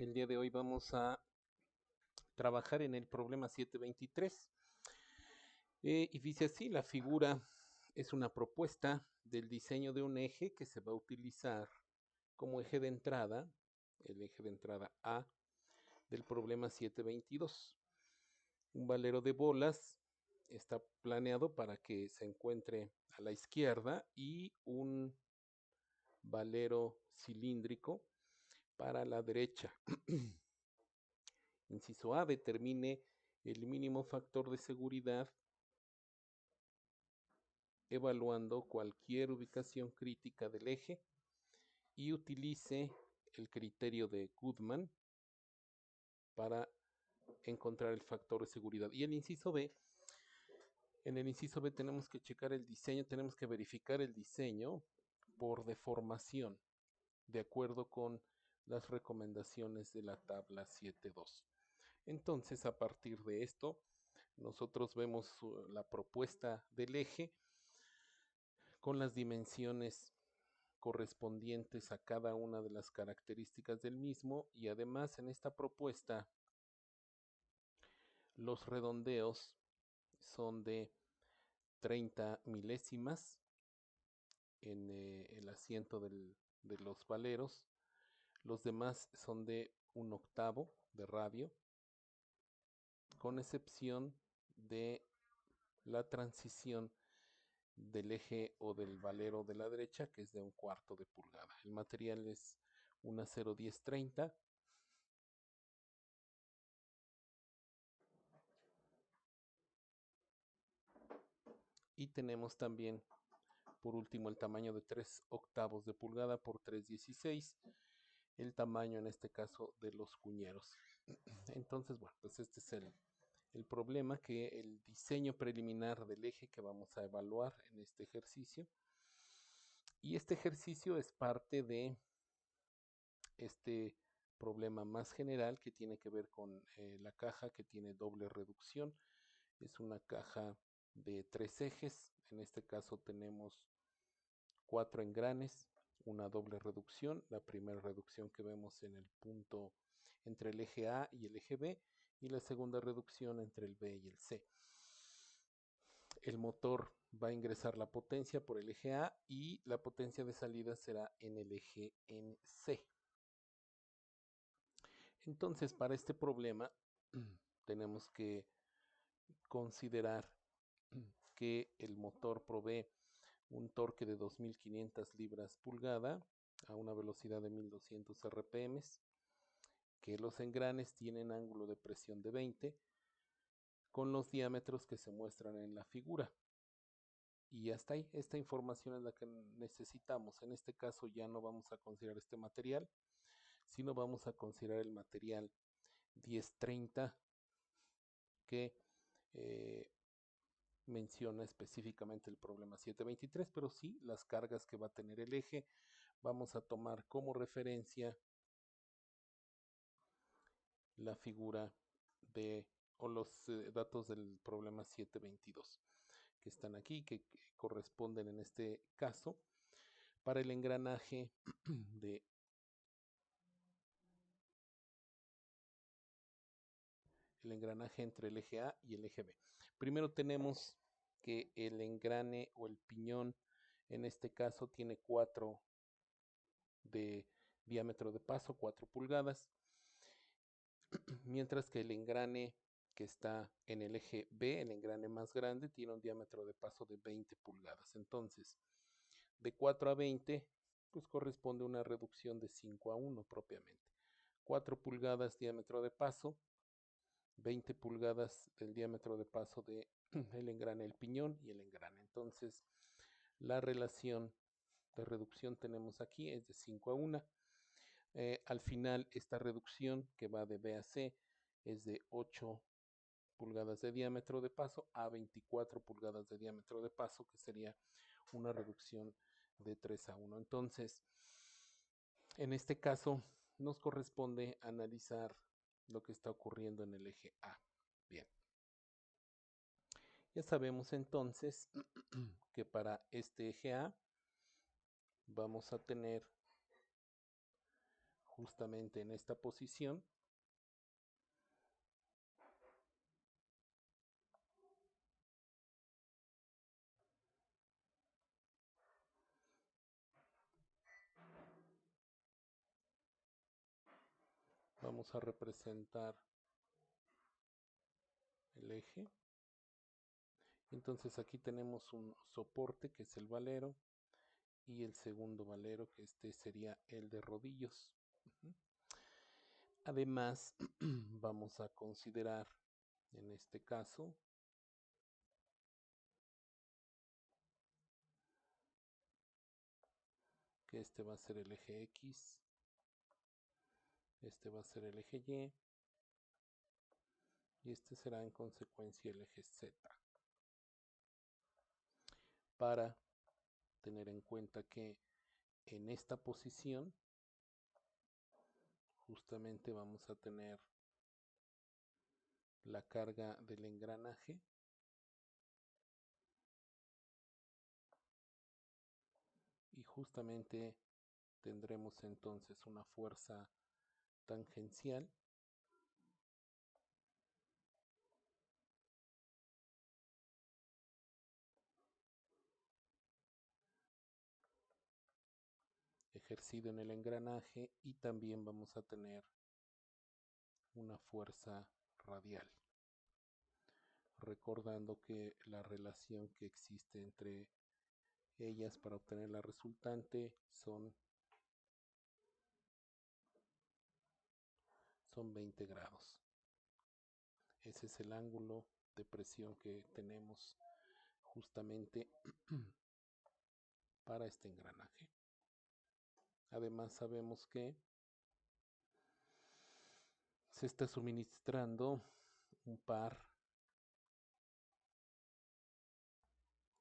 El día de hoy vamos a trabajar en el problema 723. Y dice así, la figura es una propuesta del diseño de un eje que se va a utilizar como eje de entrada, el eje de entrada A del problema 722. Un valero de bolas está planeado para que se encuentre a la izquierda y un valero cilíndrico para la derecha. Inciso A, determine el mínimo factor de seguridad evaluando cualquier ubicación crítica del eje y utilice el criterio de Goodman para encontrar el factor de seguridad. Y el inciso B, en el inciso B tenemos que checar el diseño, tenemos que verificar el diseño por deformación, de acuerdo con las recomendaciones de la tabla 7.2. Entonces, a partir de esto, nosotros vemos la propuesta del eje con las dimensiones correspondientes a cada una de las características del mismo, y además en esta propuesta los redondeos son de 30 milésimas en el asiento de los valeros. Los demás son de 1/8 de radio, con excepción de la transición del eje o del valero de la derecha, que es de 1/4 de pulgada. El material es una 01030. Y tenemos también, por último, el tamaño de 3/8 de pulgada por 3/16, el tamaño en este caso de los cuñeros. Entonces, bueno, pues este es el problema, que el diseño preliminar del eje que vamos a evaluar en este ejercicio. Y este ejercicio es parte de este problema más general que tiene que ver con la caja, que tiene doble reducción. Es una caja de 3 ejes. En este caso tenemos 4 engranes, una doble reducción. La primera reducción que vemos en el punto entre el eje A y el eje B, y la segunda reducción entre el B y el C. El motor va a ingresar la potencia por el eje A y la potencia de salida será en el eje en C. Entonces, para este problema tenemos que considerar que el motor provee un torque de 2500 libras pulgada a una velocidad de 1200 RPM, que los engranes tienen ángulo de presión de 20 con los diámetros que se muestran en la figura. Y hasta ahí, esta información es la que necesitamos. En este caso ya no vamos a considerar este material, sino vamos a considerar el material 1030 que menciona específicamente el problema 723, pero sí las cargas que va a tener el eje. Vamos a tomar como referencia la figura o los datos del problema 722 que están aquí, que corresponden en este caso para el engranaje de el engranaje entre el eje A y el eje B. Primero tenemos que el engrane o el piñón en este caso tiene 4 de diámetro de paso, 4 pulgadas, mientras que el engrane que está en el eje B, el engrane más grande, tiene un diámetro de paso de 20 pulgadas. Entonces, de 4 a 20, pues corresponde a una reducción de 5/1 propiamente. 4 pulgadas diámetro de paso, 20 pulgadas del diámetro de paso de el engrane, el piñón y el engrane. Entonces, la relación de reducción tenemos aquí es de 5/1. Al final, esta reducción que va de B a C es de 8 pulgadas de diámetro de paso a 24 pulgadas de diámetro de paso, que sería una reducción de 3/1. Entonces, en este caso, nos corresponde analizar lo que está ocurriendo en el eje A. Bien. Ya sabemos entonces que para este eje A vamos a tener justamente en esta posición. Vamos a representar el eje. Entonces aquí tenemos un soporte que es el valero y el segundo valero que este sería el de rodillos. Además vamos a considerar en este caso que este va a ser el eje X, este va a ser el eje Y y este será en consecuencia el eje Z. Para tener en cuenta que en esta posición justamente vamos a tener la carga del engranaje y justamente tendremos entonces una fuerza tangencial ejercido en el engranaje y también vamos a tener una fuerza radial. Recordando que la relación que existe entre ellas para obtener la resultante son 20 grados. Ese es el ángulo de presión que tenemos justamente para este engranaje. Además sabemos que se está suministrando un par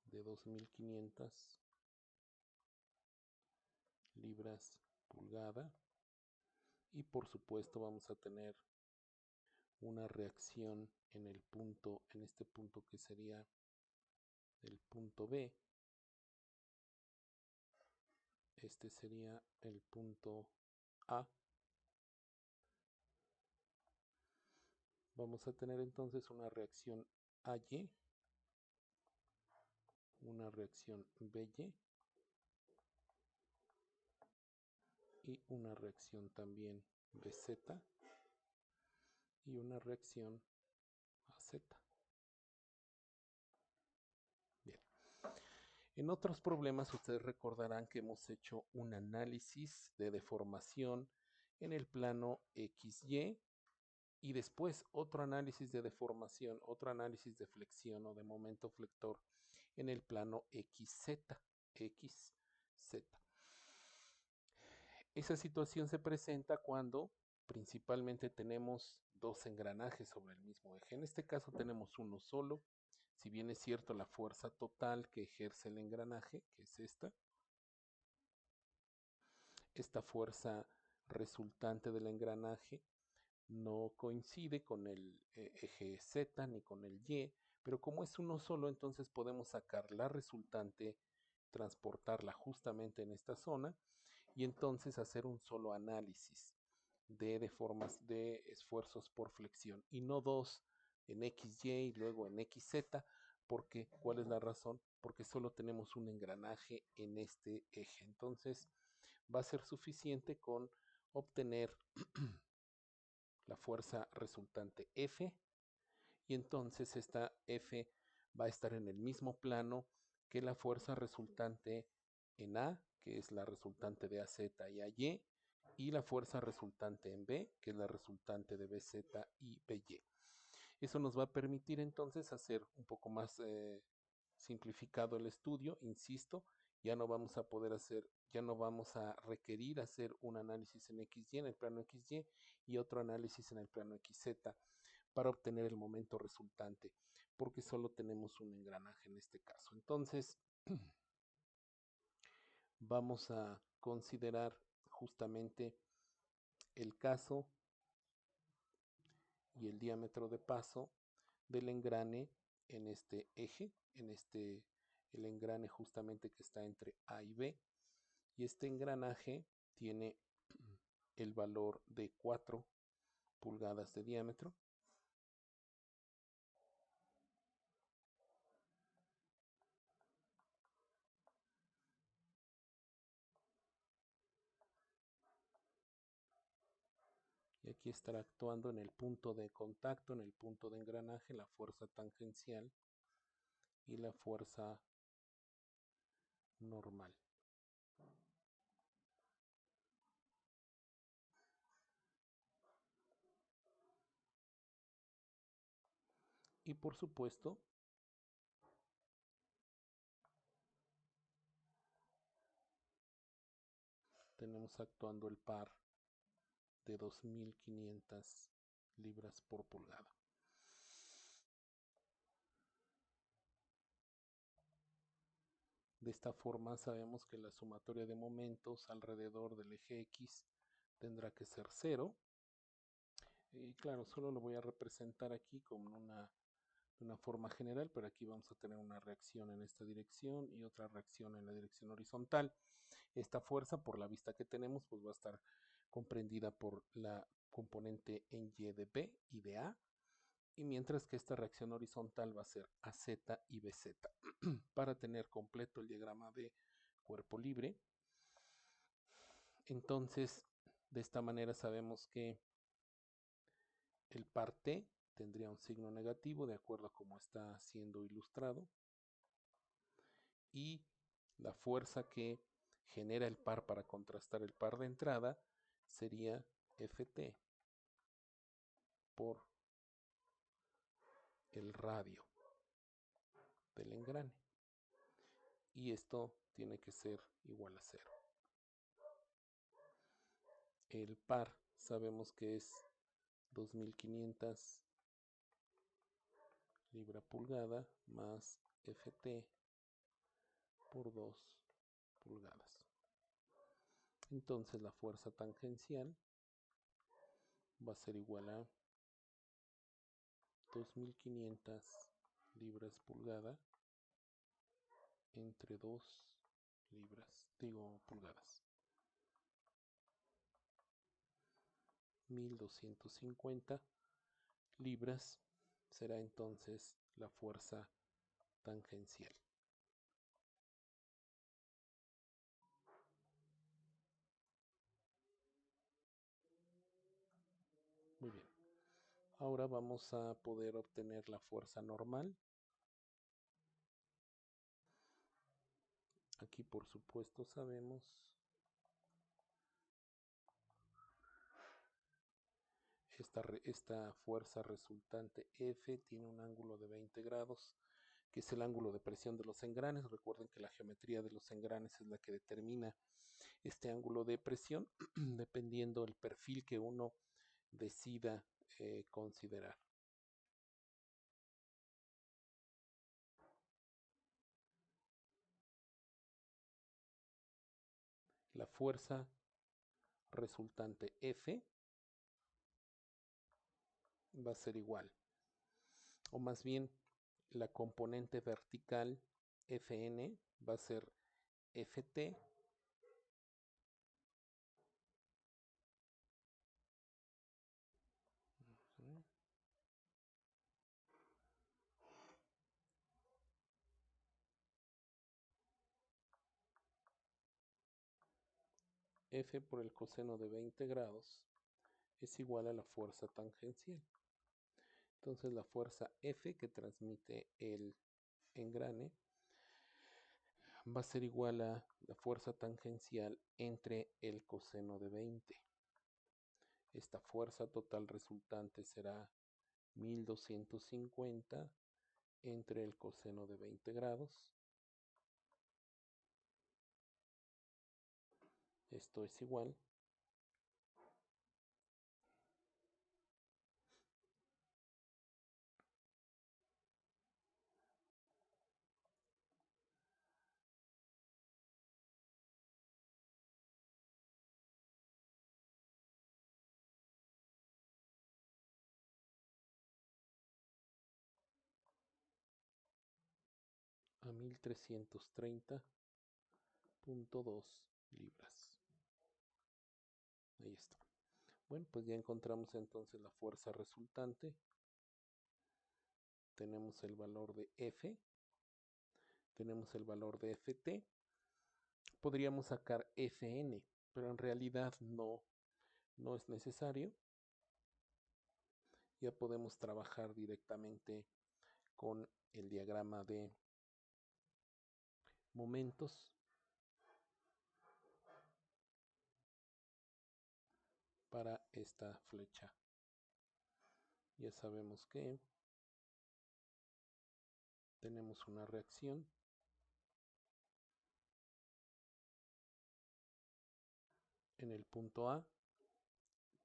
de 2500 libras pulgada y por supuesto vamos a tener una reacción en el punto, en este punto que sería el punto B. Este sería el punto A. Vamos a tener entonces una reacción AY, una reacción BY y una reacción también BZ y una reacción AZ. Bien. En otros problemas ustedes recordarán que hemos hecho un análisis de deformación en el plano XY y después otro análisis de deformación, otro análisis de flexión o de momento flector en el plano XZ. Esa situación se presenta cuando principalmente tenemos dos engranajes sobre el mismo eje. En este caso tenemos uno solo. Si bien es cierto la fuerza total que ejerce el engranaje, que es esta fuerza resultante del engranaje no coincide con el eje Z ni con el Y, pero como es uno solo, entonces podemos sacar la resultante, transportarla justamente en esta zona y entonces hacer un solo análisis de esfuerzos por flexión y no dos en XY y luego en XZ, porque ¿cuál es la razón? Porque solo tenemos un engranaje en este eje. Entonces va a ser suficiente con obtener la fuerza resultante F y entonces esta F va a estar en el mismo plano que la fuerza resultante en A, que es la resultante de AZ y AY, y la fuerza resultante en B, que es la resultante de BZ y BY. Eso nos va a permitir entonces hacer un poco más simplificado el estudio, insisto, ya no vamos a poder hacer, ya no vamos a requerir hacer un análisis en XY, en el plano XY, y otro análisis en el plano XZ para obtener el momento resultante, porque solo tenemos un engranaje en este caso. Entonces, vamos a considerar justamente el caso y el diámetro de paso del engrane en este eje, el engrane justamente que está entre A y B, y este engranaje tiene el valor de 4 pulgadas de diámetro. Y aquí estará actuando en el punto de contacto, en el punto de engranaje, la fuerza tangencial y la fuerza normal. Y por supuesto, tenemos actuando el par de 2500 libras por pulgada. De esta forma sabemos que la sumatoria de momentos alrededor del eje X tendrá que ser 0. Y claro, solo lo voy a representar aquí con una forma general, pero aquí vamos a tener una reacción en esta dirección y otra reacción en la dirección horizontal. Esta fuerza, por la vista que tenemos, pues va a estar comprendida por la componente en Y de B y de A, y mientras que esta reacción horizontal va a ser AZ y BZ. Para tener completo el diagrama de cuerpo libre, entonces de esta manera sabemos que el par T tendría un signo negativo de acuerdo a cómo está siendo ilustrado, y la fuerza que genera el par para contrastar el par de entrada sería Ft por el radio del engrane, y esto tiene que ser igual a 0. El par sabemos que es 2500 libra pulgada más Ft por 2 pulgadas. Entonces la fuerza tangencial va a ser igual a 2500 libras pulgada entre 2 pulgadas. 1250 libras será entonces la fuerza tangencial. Muy bien. Ahora vamos a poder obtener la fuerza normal. Aquí por supuesto sabemos esta fuerza resultante F tiene un ángulo de 20 grados, que es el ángulo de presión de los engranes. Recuerden que la geometría de los engranes es la que determina este ángulo de presión, dependiendo del perfil que uno decida considerar. La fuerza resultante F va a ser igual, o más bien la componente vertical Fn va a ser Ft F por el coseno de 20 grados es igual a la fuerza tangencial. Entonces la fuerza F que transmite el engrane va a ser igual a la fuerza tangencial entre el coseno de 20. Esta fuerza total resultante será 1250 entre el coseno de 20 grados. Esto es igual a 1330.2 libras. Ahí está. Bueno, pues ya encontramos entonces la fuerza resultante. Tenemos el valor de F, tenemos el valor de Ft. Podríamos sacar Fn, pero en realidad no es necesario. Ya podemos trabajar directamente con el diagrama de momentos para esta flecha. Ya sabemos que tenemos una reacción en el punto A.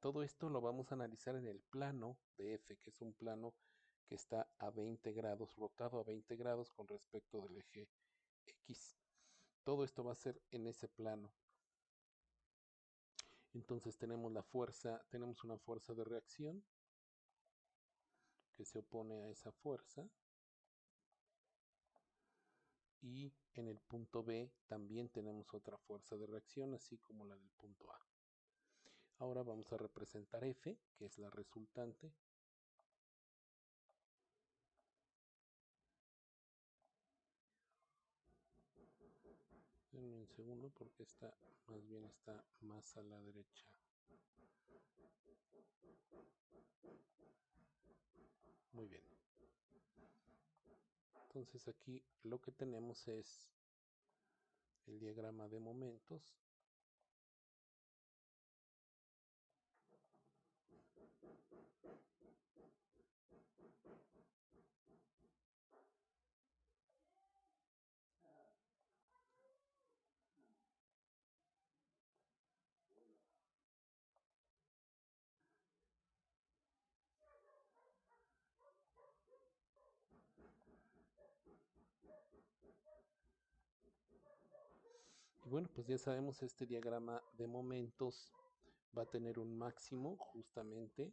Todo esto lo vamos a analizar en el plano de F, que es un plano que está a 20 grados, rotado a 20 grados con respecto del eje X. Todo esto va a ser en ese plano. Entonces tenemos una fuerza de reacción que se opone a esa fuerza. Y en el punto B también tenemos otra fuerza de reacción, así como la del punto A. Ahora vamos a representar F, que es la resultante. Denme un segundo porque esta más bien está más a la derecha. Muy bien. Entonces aquí lo que tenemos es el diagrama de momentos. Y bueno, pues ya sabemos, este diagrama de momentos va a tener un máximo justamente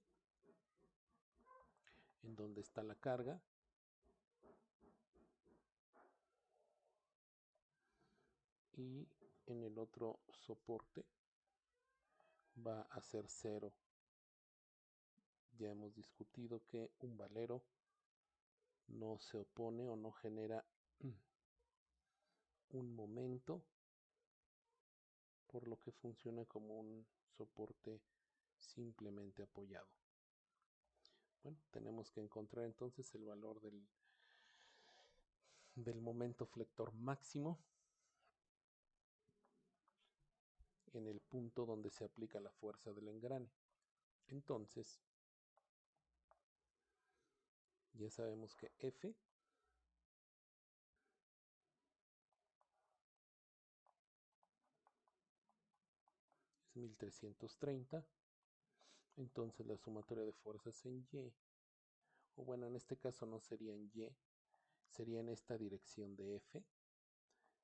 en donde está la carga. Y en el otro soporte va a ser 0. Ya hemos discutido que un valero no se opone o no genera un momento, por lo que funciona como un soporte simplemente apoyado. Bueno, tenemos que encontrar entonces el valor del momento flector máximo en el punto donde se aplica la fuerza del engrane. Entonces, ya sabemos que F es 1330. Entonces la sumatoria de fuerzas en Y, o bueno, en este caso no sería en Y, sería en esta dirección de F,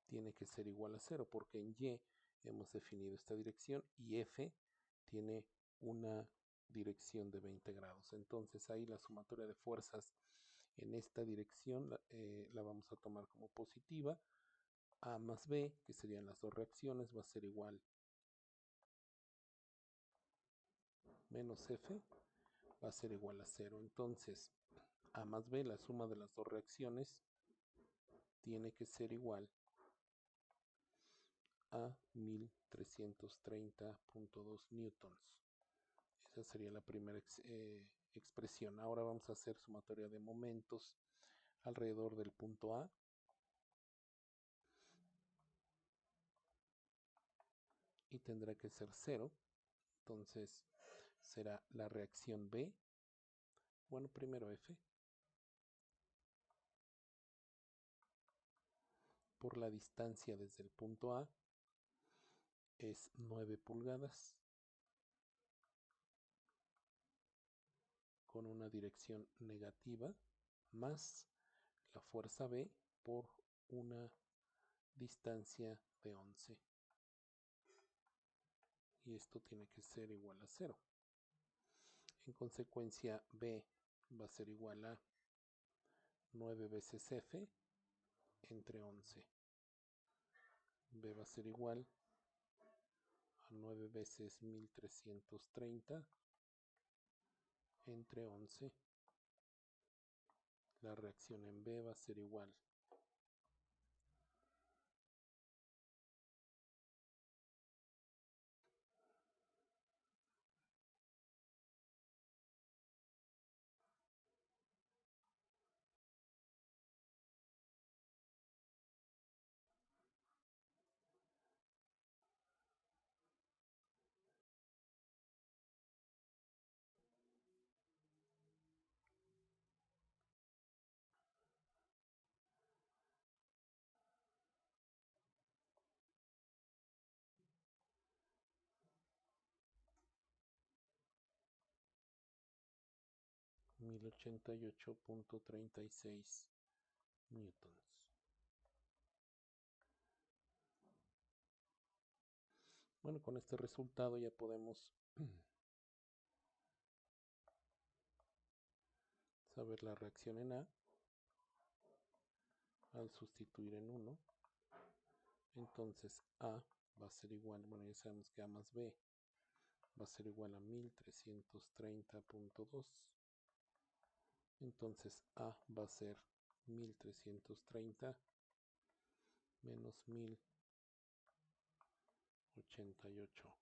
tiene que ser igual a 0, porque en Y hemos definido esta dirección y F tiene una dirección de 20 grados. Entonces ahí la sumatoria de fuerzas en esta dirección la vamos a tomar como positiva. A más B, que serían las dos reacciones, va a ser igual menos F, va a ser igual a 0. Entonces, A más B, la suma de las dos reacciones, tiene que ser igual a 1330.2 newtons. Esa sería la primera expresión. Ahora vamos a hacer sumatoria de momentos alrededor del punto A. Y tendrá que ser 0. Entonces será la reacción B. Bueno, primero F. Por la distancia desde el punto A es 9 pulgadas. Con una dirección negativa, más la fuerza B por una distancia de 11. Y esto tiene que ser igual a 0. En consecuencia, B va a ser igual a 9 veces F entre 11. B va a ser igual a 9 veces 1330 entre 11. La reacción en B va a ser igual a 1088.36 newtons. Bueno, con este resultado ya podemos saber la reacción en A al sustituir en 1. Entonces A va a ser igual, bueno, ya sabemos que A más B va a ser igual a 1330.2. Entonces A va a ser 1330 menos 1088.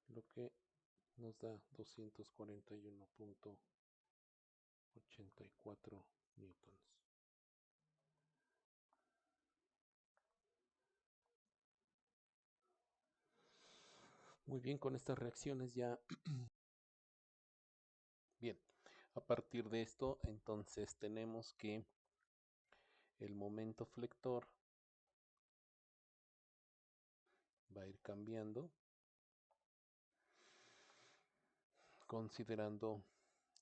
Lo que nos da 241.84 newtons. Muy bien, con estas reacciones ya. Bien, a partir de esto, entonces tenemos que el momento flector va a ir cambiando considerando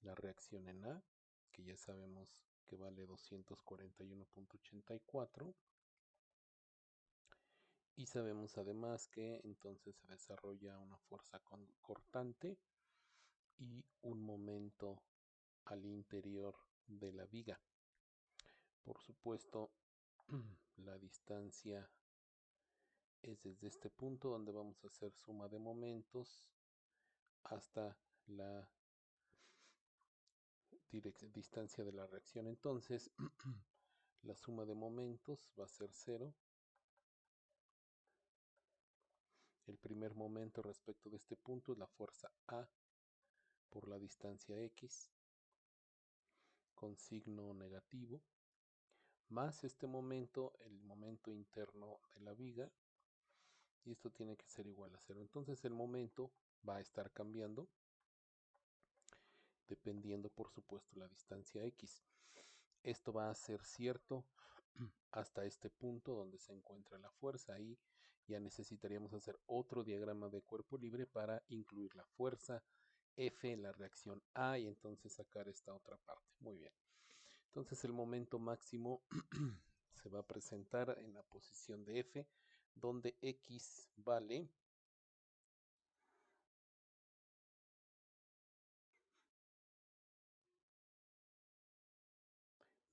la reacción en A, que ya sabemos que vale 241.84, y sabemos además que entonces se desarrolla una fuerza cortante y un momento al interior de la viga. Por supuesto, la distancia es desde este punto donde vamos a hacer suma de momentos hasta la distancia de la reacción. Entonces, la suma de momentos va a ser 0. El primer momento respecto de este punto es la fuerza A por la distancia X con signo negativo, más este momento, el momento interno de la viga, y esto tiene que ser igual a 0. Entonces el momento va a estar cambiando dependiendo, por supuesto, la distancia X. Esto va a ser cierto hasta este punto donde se encuentra la fuerza. Ahí ya necesitaríamos hacer otro diagrama de cuerpo libre para incluir la fuerza F en la reacción A y entonces sacar esta otra parte. Muy bien. Entonces el momento máximo se va a presentar en la posición de F, donde X vale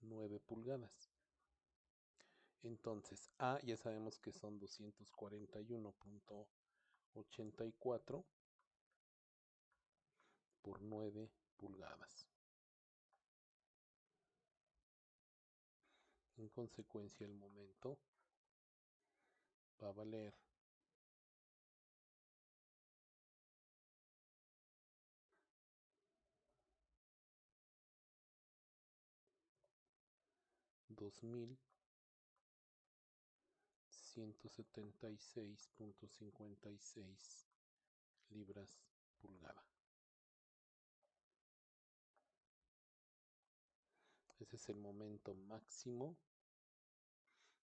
9 pulgadas. Entonces A ya sabemos que son 241.84 por 9 pulgadas. En consecuencia, el momento va a valer 2176.56 libras pulgada. Ese es el momento máximo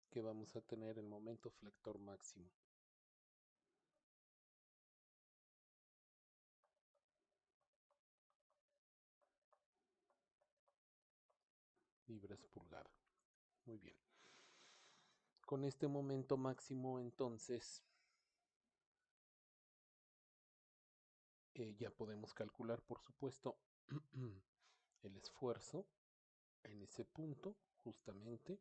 que vamos a tener, el momento flector máximo. Libras pulgada. Muy bien. Con este momento máximo, entonces, ya podemos calcular, por supuesto, el esfuerzo en ese punto, justamente,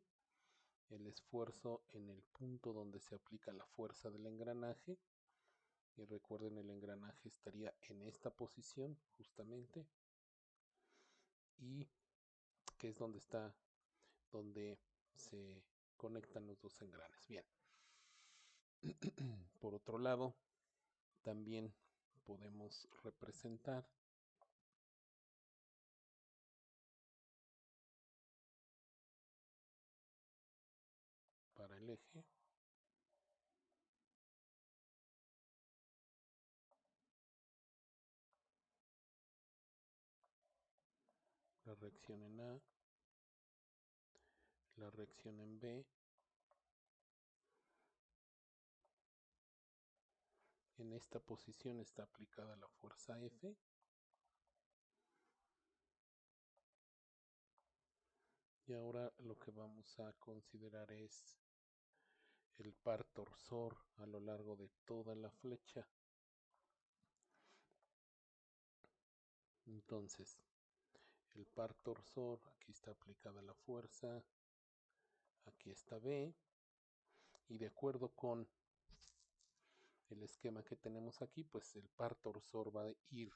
el esfuerzo en el punto donde se aplica la fuerza del engranaje. Y recuerden, el engranaje estaría en esta posición, justamente, y que es donde se conectan los dos engranes. Bien. Por otro lado, también podemos representar para el eje la reacción en A, la reacción en B, en esta posición está aplicada la fuerza F, y ahora lo que vamos a considerar es el par torsor a lo largo de toda la flecha. Entonces, el par torsor, aquí está aplicada la fuerza, aquí está B, y de acuerdo con el esquema que tenemos aquí, pues el par torsor va a ir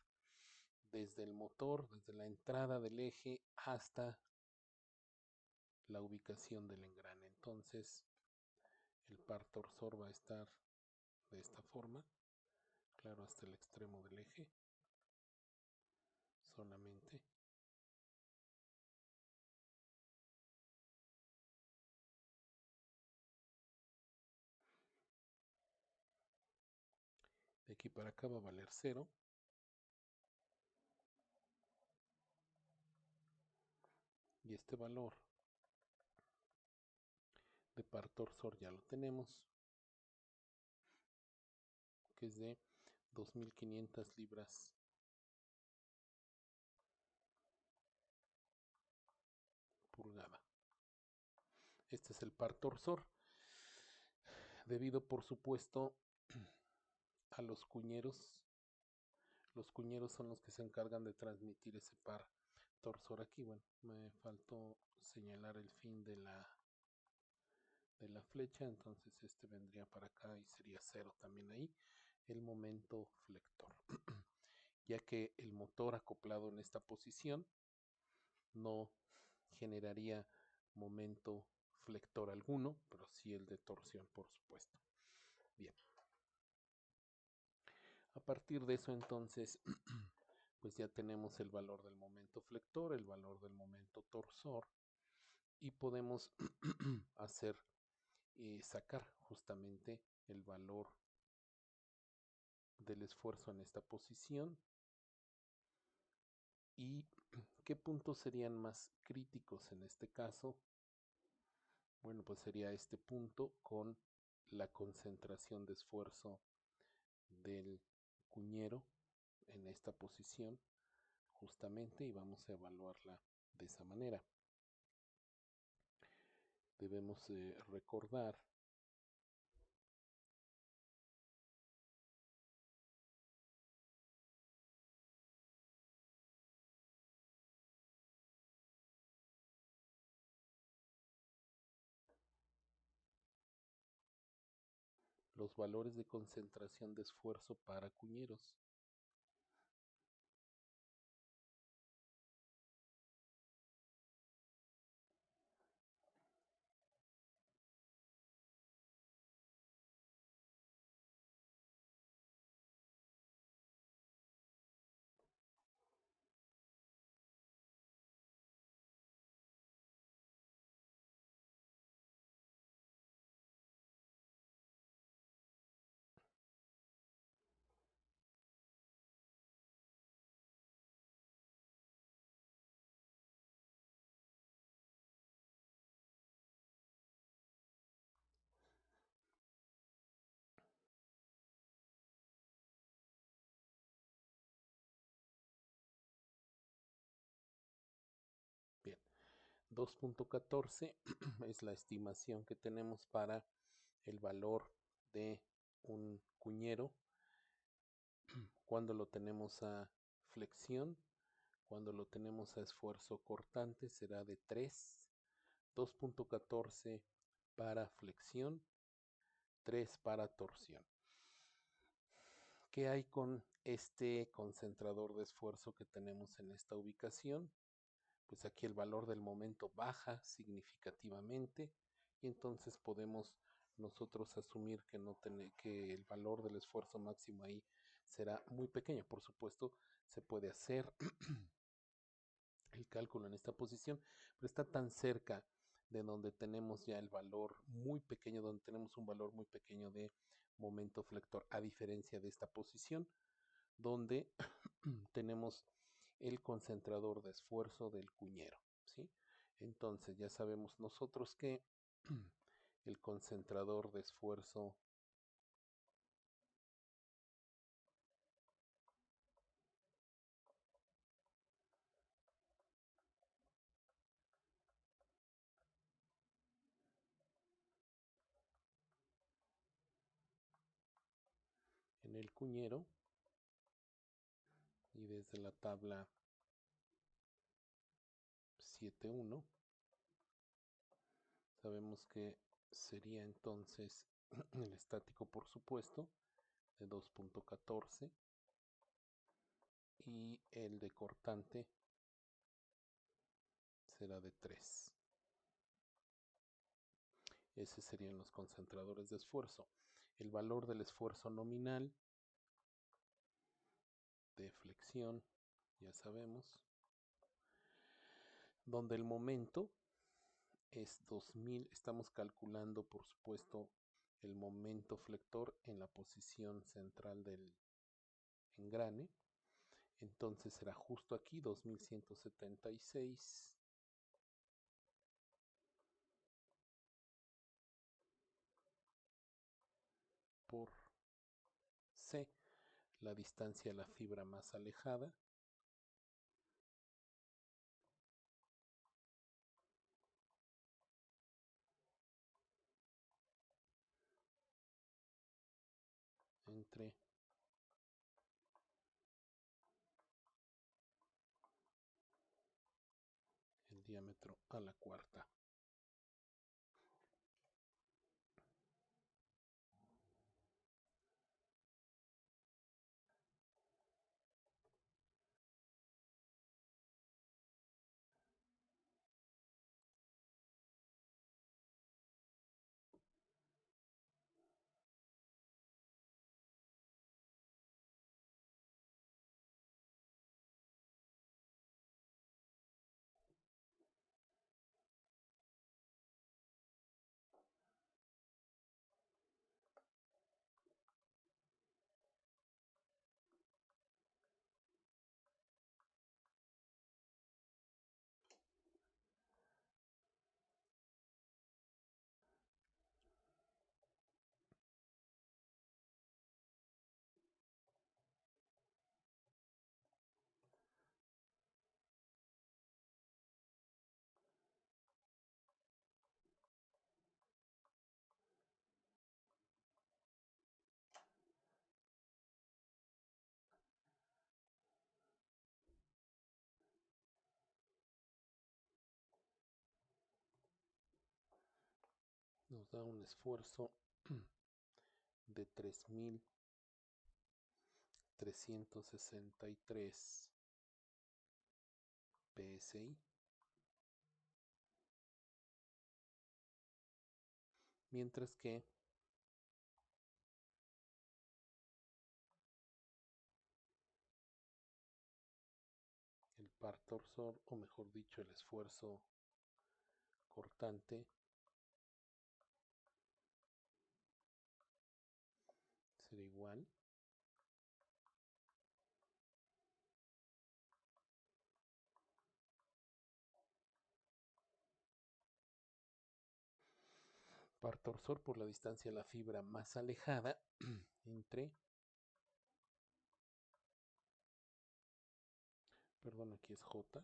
desde el motor, desde la entrada del eje hasta la ubicación del engrane. Entonces, el par torsor va a estar de esta forma, claro, hasta el extremo del eje, solamente. De aquí para acá va a valer 0. Y este valor de par torsor ya lo tenemos, que es de 2500 libras pulgada. Este es el par torsor, debido por supuesto a los cuñeros. Los cuñeros son los que se encargan de transmitir ese par torsor aquí. Bueno, me faltó señalar el fin de la flecha, entonces este vendría para acá y sería 0 también ahí, el momento flector. Ya que el motor acoplado en esta posición no generaría momento flector alguno, pero sí el de torsión, por supuesto. Bien. A partir de eso, entonces, pues ya tenemos el valor del momento flector, el valor del momento torsor, y podemos sacar justamente el valor del esfuerzo en esta posición. ¿Y qué puntos serían más críticos en este caso? Bueno, pues sería este punto con la concentración de esfuerzo del cuñero en esta posición, justamente, y vamos a evaluarla de esa manera. Debemos recordar los valores de concentración de esfuerzo para cuñeros. Bien, 2.14 es la estimación que tenemos para el valor de un cuñero cuando lo tenemos a flexión, Cuando lo tenemos a esfuerzo cortante será de 3, 2.14 para flexión, 3 para torsión. ¿Qué hay con este concentrador de esfuerzo que tenemos en esta ubicación? Pues aquí el valor del momento baja significativamente y entonces podemos nosotros asumir que el valor del esfuerzo máximo ahí será muy pequeño. Por supuesto, se puede hacer el cálculo en esta posición, pero está tan cerca de donde tenemos ya el valor muy pequeño, donde tenemos un valor muy pequeño de momento flector, a diferencia de esta posición, donde tenemos el concentrador de esfuerzo del cuñero, ¿sí? Entonces ya sabemos nosotros que el concentrador de esfuerzo en el cuñero, y desde la tabla 7.1 sabemos que sería entonces el estático, por supuesto, de 2.14 y el de cortante será de 3. Esos serían los concentradores de esfuerzo. El valor del esfuerzo nominal de flexión, ya sabemos, donde el momento es 2000. Estamos calculando, por supuesto, el momento flector en la posición central del engrane. Entonces será justo aquí 2176 por C, la distancia a la fibra más alejada, entre el diámetro a la cuarta. Nos da un esfuerzo de 3363 PSI, mientras que el par torsor, o mejor dicho, el esfuerzo cortante, será igual par torsor por la distancia a la fibra más alejada entre, perdón, aquí es J,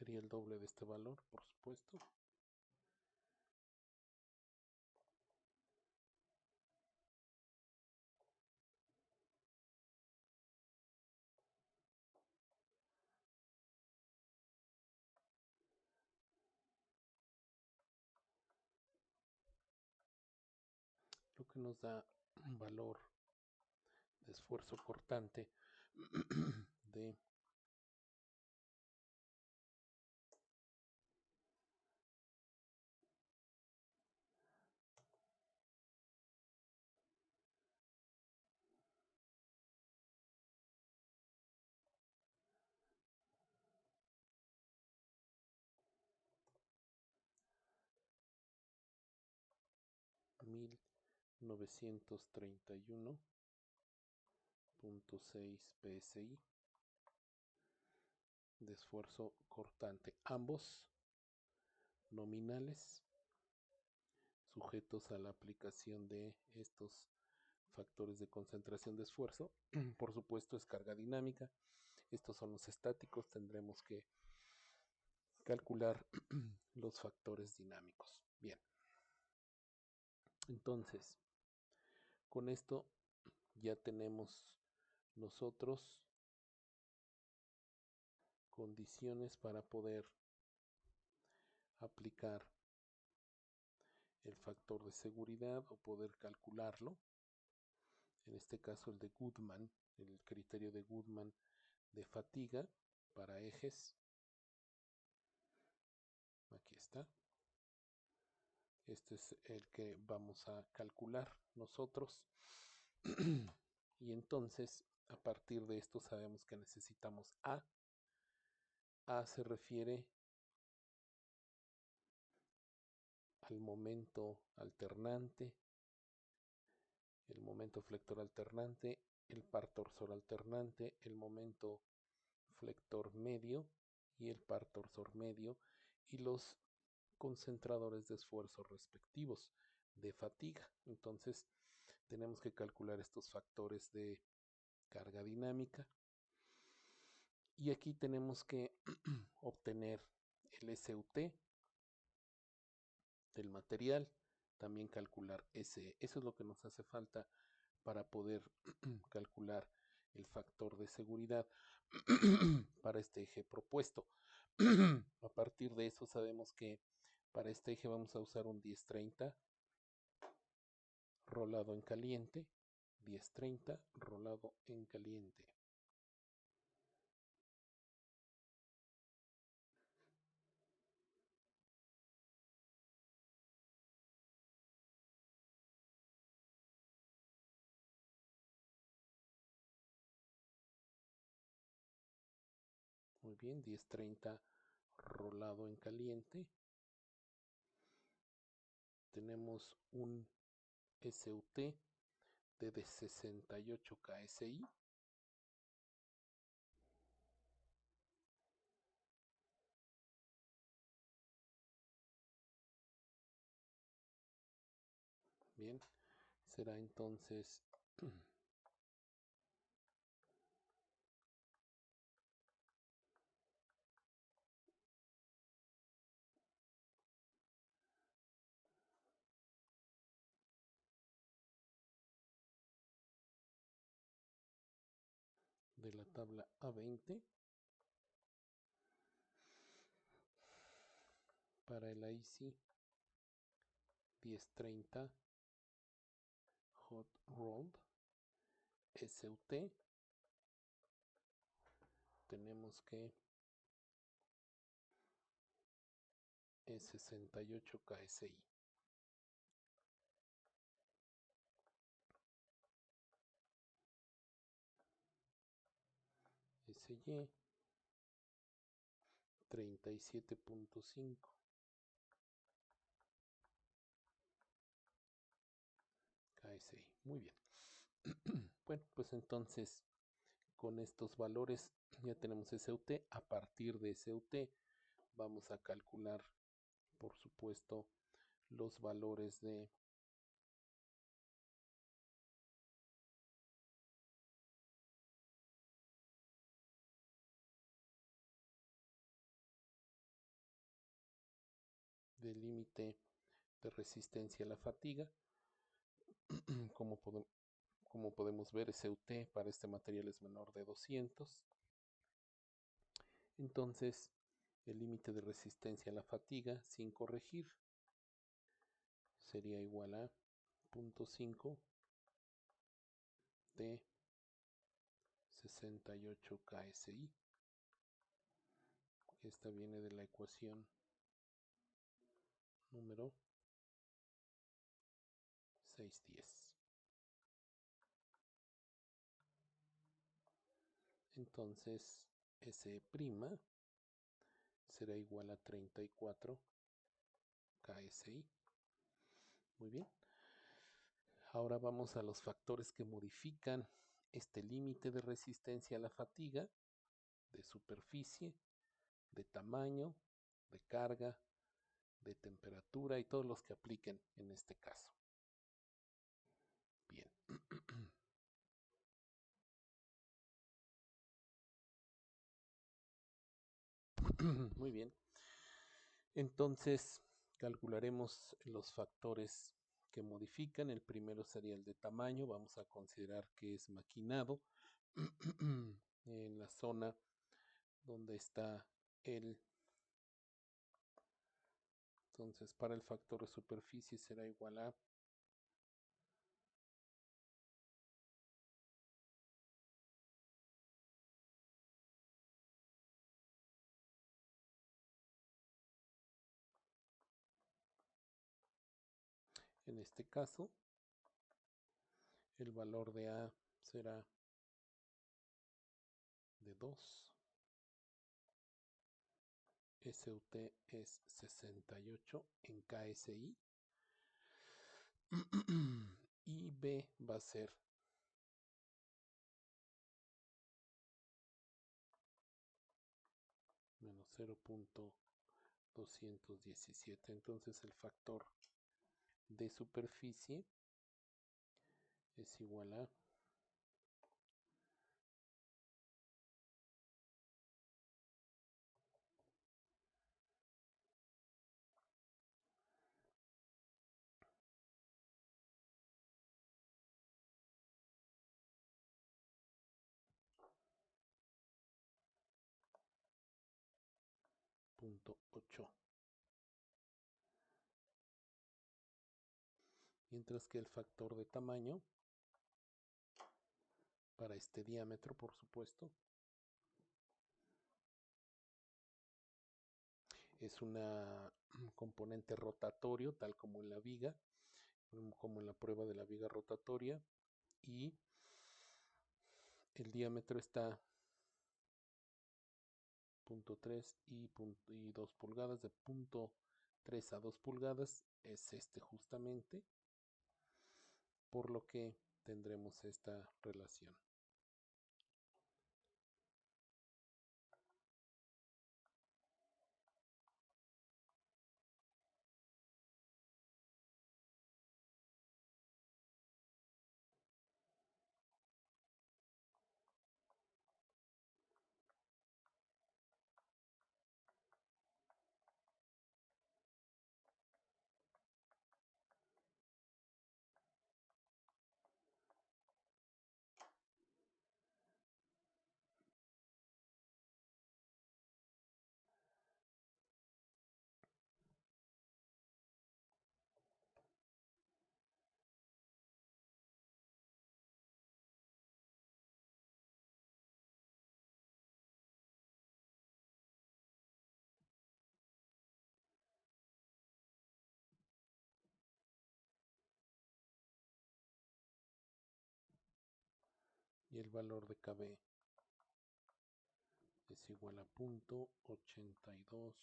Sería el doble de este valor, por supuesto. Lo que nos da un valor de esfuerzo cortante de 1931.6 psi de esfuerzo cortante, ambos nominales, sujetos a la aplicación de estos factores de concentración de esfuerzo. Por supuesto es carga dinámica, estos son los estáticos, tendremos que calcular los factores dinámicos. Bien, entonces con esto ya tenemos nosotros condiciones para poder aplicar el factor de seguridad o poder calcularlo. En este caso el de Goodman, el criterio de Goodman de fatiga para ejes. Aquí está. Este es el que vamos a calcular nosotros. Y entonces, a partir de esto sabemos que necesitamos A. A se refiere al momento alternante, el momento flector alternante, el par torsor alternante, el momento flector medio y el par torsor medio, y los concentradores de esfuerzo respectivos de fatiga. Entonces tenemos que calcular estos factores de carga dinámica, y aquí tenemos que obtener el SUT del material, también calcular SE. Eso es lo que nos hace falta para poder calcular el factor de seguridad para este eje propuesto. A partir de eso sabemos que para este eje vamos a usar un 1030 rolado en caliente, 1030 rolado en caliente. Muy bien, 1030 rolado en caliente. Tenemos un SUT de 68 KSI. Bien, será entonces de la tabla A20 para el IC 1030 Hot Rolled SUT. Tenemos que es 68 KSI. SY 37.5 KSI. Muy bien. Bueno, pues entonces con estos valores ya tenemos SUT. A partir de SUT vamos a calcular, por supuesto, los valores de del límite de resistencia a la fatiga. Como podemos ver, SUT para este material es menor de 200. Entonces, el límite de resistencia a la fatiga sin corregir sería igual a 0.5 de 68 KSI. Esta viene de la ecuación número 610. Entonces, S' será igual a 34 KSI. Muy bien. Ahora vamos a los factores que modifican este límite de resistencia a la fatiga, de superficie, de tamaño, de carga, de temperatura y todos los que apliquen en este caso. Bien. Muy bien. Entonces, calcularemos los factores que modifican. El primero sería el de tamaño. Vamos a considerar que es maquinado en la zona donde está el. Entonces, para el factor de superficie será igual a en este caso, el valor de A será de 2. SUT es 68 en KSI. Y B va a ser menos 0.217. Entonces el factor de superficie es igual a 0.8. Mientras que el factor de tamaño, para este diámetro por supuesto, es un componente rotatorio, tal como en la viga, como en la prueba de la viga rotatoria, y el diámetro está 0.3 y 2 pulgadas, de 0.3 a 2 pulgadas es este justamente, por lo que tendremos esta relación. Y el valor de KB es igual a 0.822.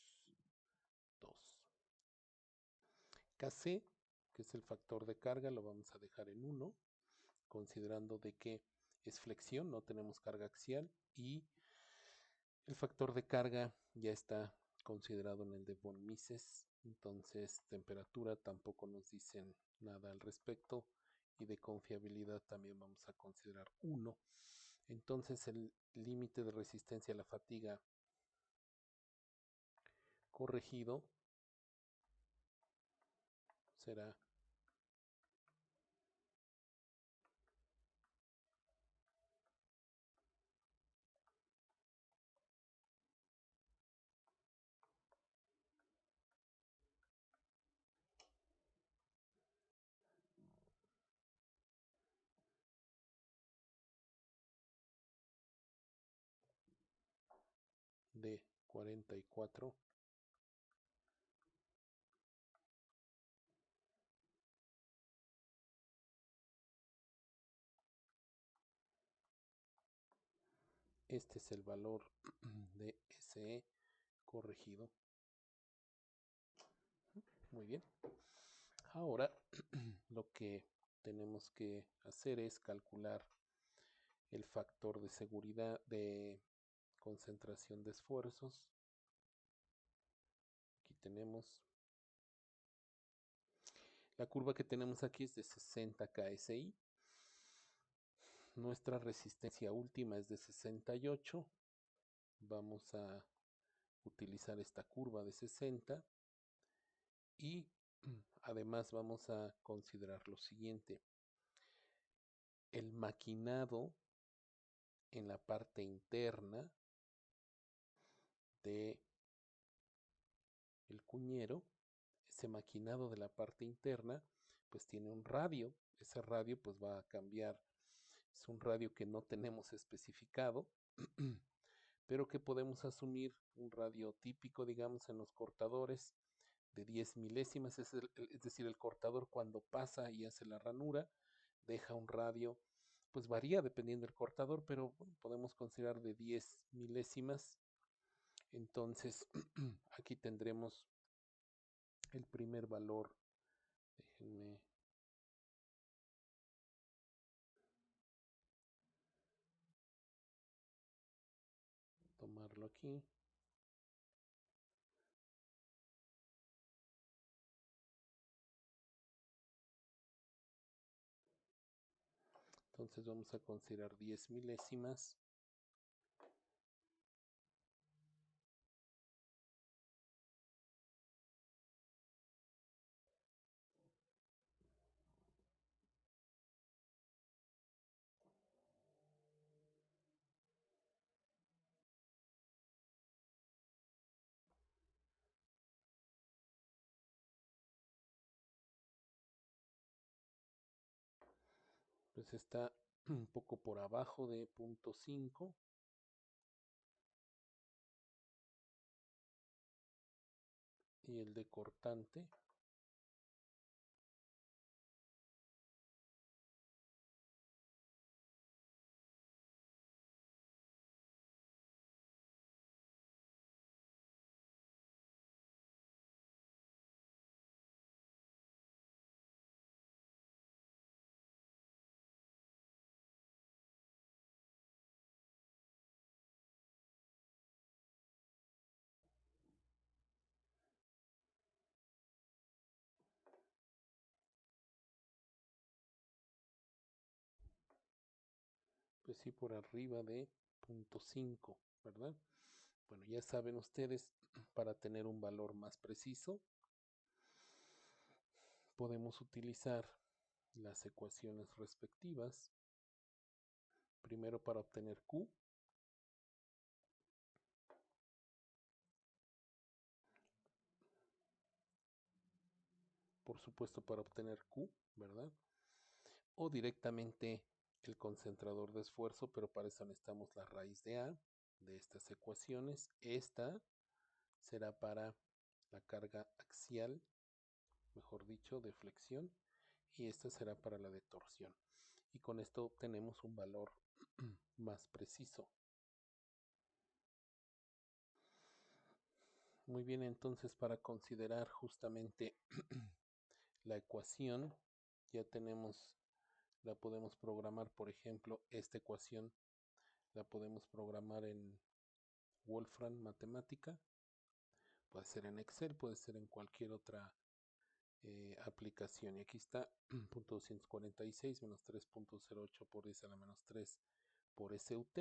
Kc, que es el factor de carga, lo vamos a dejar en 1, considerando de que es flexión, no tenemos carga axial, y el factor de carga ya está considerado en el de von Mises. Entonces temperatura tampoco nos dicen nada al respecto, y de confiabilidad también vamos a considerar 1. Entonces el límite de resistencia a la fatiga corregido será de 44 Este es el valor de SE corregido. Muy bien. Ahora lo que tenemos que hacer es calcular el factor de seguridad de concentración de esfuerzos. Aquí tenemos la curva que tenemos aquí es de 60 KSI. Nuestra resistencia última es de 68. Vamos a utilizar esta curva de 60 y además vamos a considerar lo siguiente. El maquinado en la parte interna de el cuñero, ese maquinado de la parte interna, pues tiene un radio. Ese radio pues va a cambiar. Es un radio que no tenemos especificado, pero que podemos asumir un radio típico, digamos, en los cortadores de 10 milésimas. Es decir, el cortador cuando pasa y hace la ranura, deja un radio, pues varía dependiendo del cortador, pero bueno, podemos considerar de 10 milésimas. Entonces, aquí tendremos el primer valor. Déjenme tomarlo aquí. Entonces vamos a considerar 10 milésimas. Pues está un poco por abajo de 0.5. Y el de cortante pues sí, por arriba de 0.5, ¿verdad? Bueno, ya saben ustedes, para tener un valor más preciso, podemos utilizar las ecuaciones respectivas. Primero para obtener Q. Por supuesto para obtener Q, ¿verdad? O directamente el concentrador de esfuerzo, pero para eso necesitamos la raíz de A de estas ecuaciones. Esta será para la carga axial, mejor dicho, de flexión, y esta será para la de torsión. Y con esto obtenemos un valor más preciso. Muy bien, entonces para considerar justamente la ecuación, ya tenemos, la podemos programar, por ejemplo, esta ecuación la podemos programar en Wolfram Matemática, puede ser en Excel, puede ser en cualquier otra aplicación. Y aquí está punto 246 menos 3.08 por 10 a la menos 3 por SUT,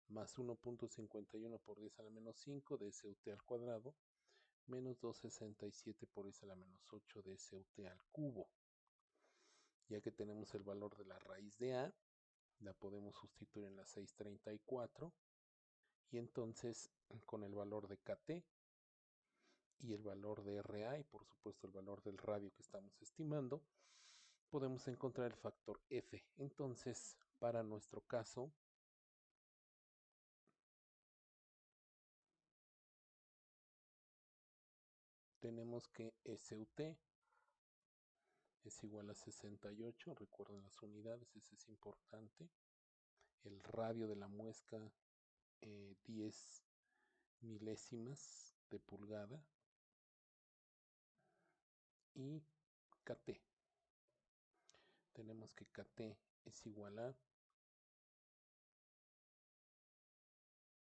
más 1.51 por 10 a la menos 5 de SUT al cuadrado, menos 267 por 10 a la menos 8 de SUT al cubo. Ya que tenemos el valor de la raíz de A, la podemos sustituir en la 634 y entonces con el valor de KT y el valor de RA y por supuesto el valor del radio que estamos estimando, podemos encontrar el factor F. Entonces, para nuestro caso, tenemos que SUT es igual a 68, recuerden las unidades, eso es importante. El radio de la muesca, 10 milésimas de pulgada. Y KT. Tenemos que KT es igual a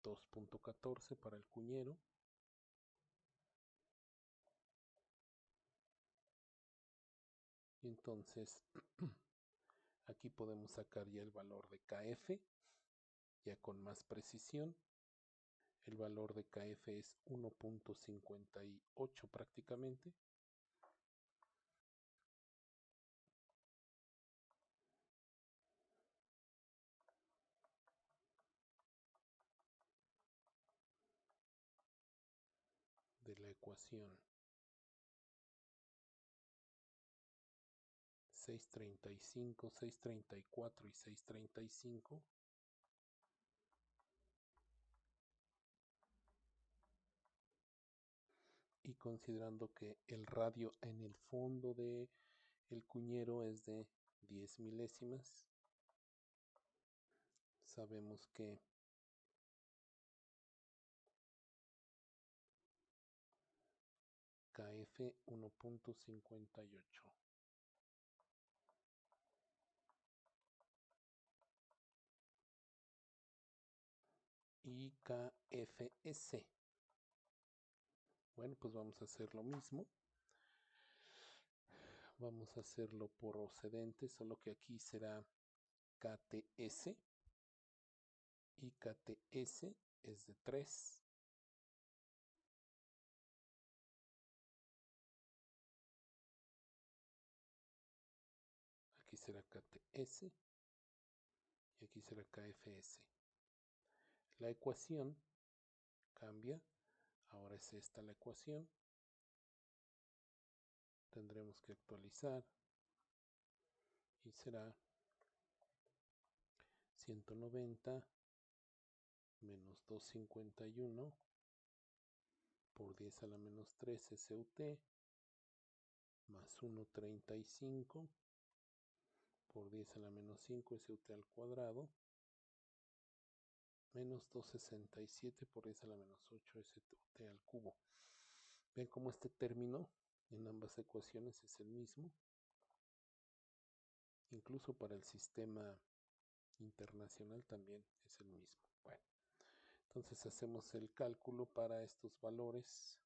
2.14 para el cuñero. Y entonces aquí podemos sacar ya el valor de KF, ya con más precisión. El valor de KF es 1.58 prácticamente. De la ecuación 635, 634 y 635. Y considerando que el radio en el fondo de el cuñero es de 10 milésimas, sabemos que KF 1.58 y KFS. Bueno, pues vamos a hacer lo mismo. Vamos a hacerlo por procedente, solo que aquí será KTS y KTS es de 3. Aquí será KTS y aquí será KFS. La ecuación cambia, ahora es esta la ecuación. Tendremos que actualizar y será 190 menos 251 por 10 a la menos 3 SUT más 135 por 10 a la menos 5 SUT al cuadrado menos 267 por 10 a la menos 8 SUT al cubo. Ven cómo este término en ambas ecuaciones es el mismo, incluso para el sistema internacional también es el mismo. Bueno, entonces hacemos el cálculo para estos valores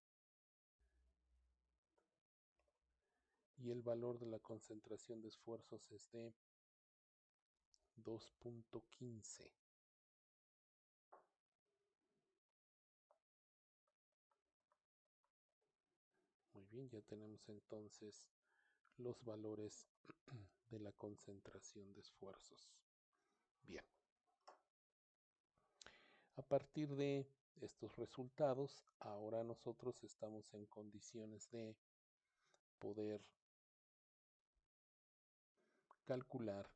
y el valor de la concentración de esfuerzos es de 2.15. Muy bien, ya tenemos entonces los valores de la concentración de esfuerzos. Bien. A partir de estos resultados, ahora nosotros estamos en condiciones de poder calcular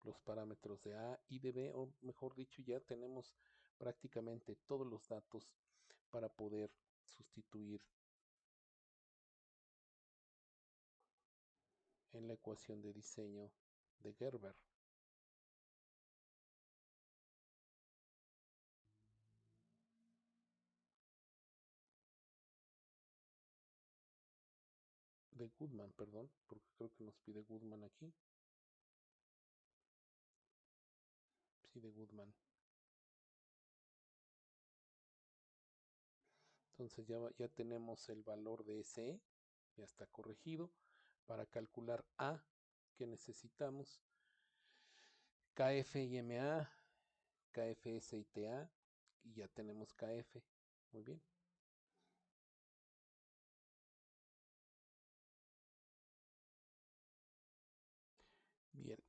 los parámetros de A y de B, o mejor dicho, ya tenemos prácticamente todos los datos para poder sustituir en la ecuación de diseño de Gerber. De Goodman, perdón, porque creo que nos pide Goodman aquí. Sí, de Goodman. Entonces ya tenemos el valor de SE, ya está corregido. Para calcular A, que necesitamos, KF y MA, KFS y TA, y ya tenemos KF. Muy bien. Bien.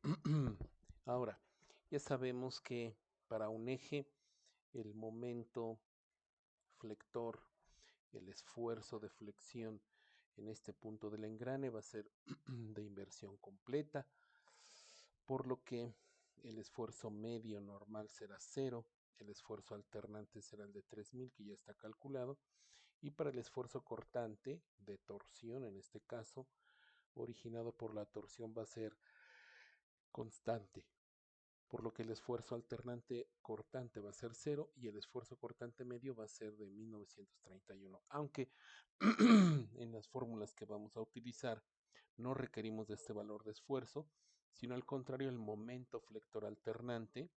Ahora, ya sabemos que para un eje el momento flector, el esfuerzo de flexión en este punto del engrane va a ser de inversión completa, por lo que el esfuerzo medio normal será 0, el esfuerzo alternante será el de 3000 que ya está calculado, y para el esfuerzo cortante de torsión, en este caso, originado por la torsión va a ser constante, por lo que el esfuerzo alternante cortante va a ser 0 y el esfuerzo cortante medio va a ser de 1931. Aunque en las fórmulas que vamos a utilizar no requerimos de este valor de esfuerzo, sino al contrario el momento flector alternante,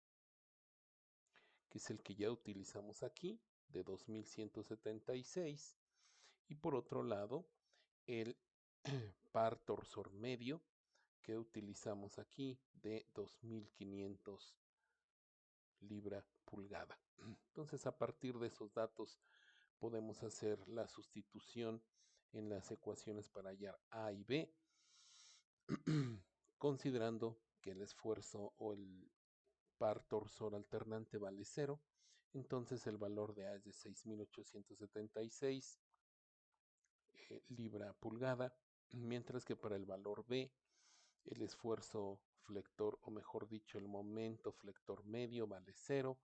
que es el que ya utilizamos aquí, de 2176, y por otro lado el par torsor medio que utilizamos aquí de 2500 libra pulgada. Entonces, a partir de esos datos podemos hacer la sustitución en las ecuaciones para hallar A y B, considerando que el esfuerzo o el par torsor alternante vale 0. Entonces el valor de A es de 6876 libra pulgada, mientras que para el valor B el esfuerzo flector, o mejor dicho, el momento flector medio vale 0,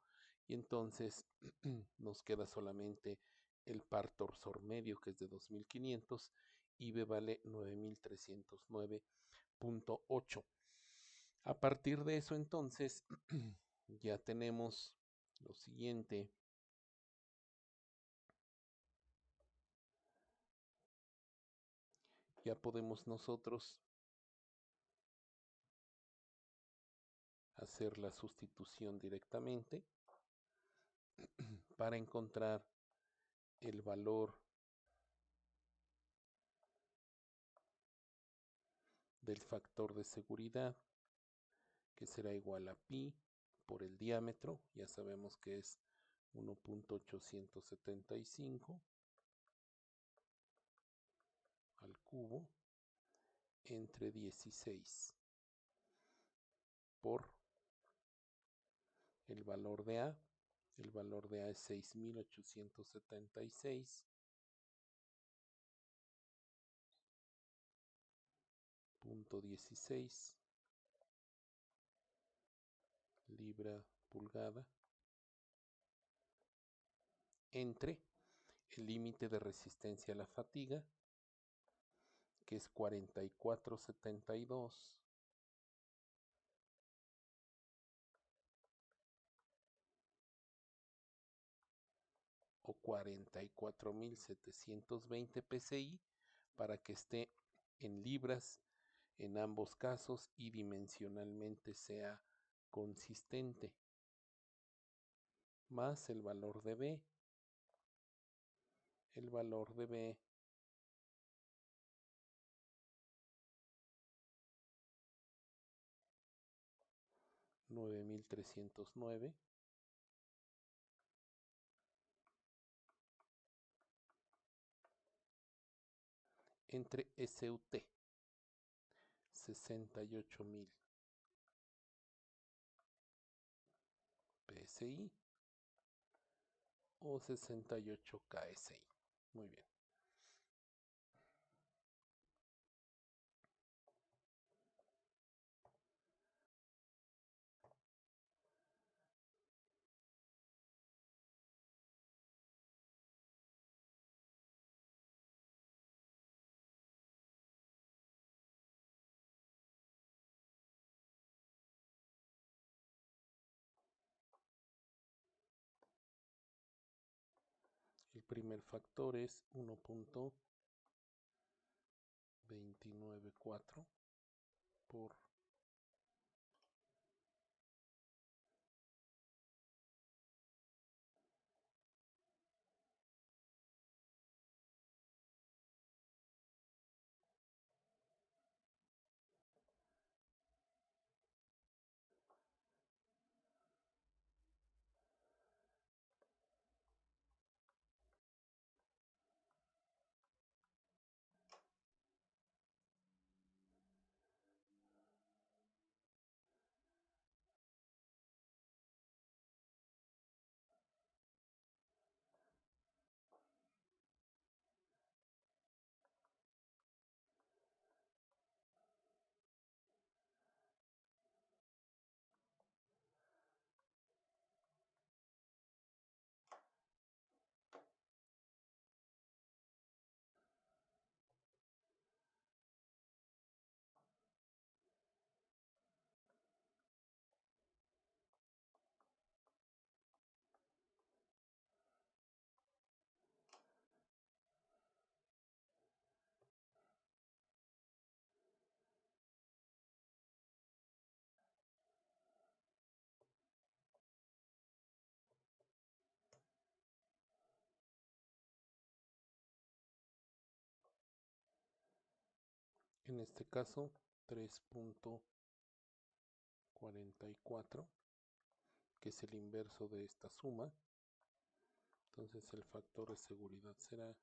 y entonces nos queda solamente el par torsor medio, que es de 2500, y B vale 9309.8. A partir de eso, entonces, ya tenemos lo siguiente. Ya podemos nosotros hacer la sustitución directamente para encontrar el valor del factor de seguridad, que será igual a pi por el diámetro, ya sabemos que es 1.875 al cubo entre 16 por el valor de A. El valor de A es 6876.16 libra pulgada entre el límite de resistencia a la fatiga, que es 4472, o 44.720 psi, para que esté en libras en ambos casos y dimensionalmente sea consistente, más el valor de B. El valor de B $9,309 entre SUT 68,000 PSI o 68 KSI. Muy bien. El primer factor es 1.294 por En este caso 3.44, que es el inverso de esta suma. Entonces el factor de seguridad será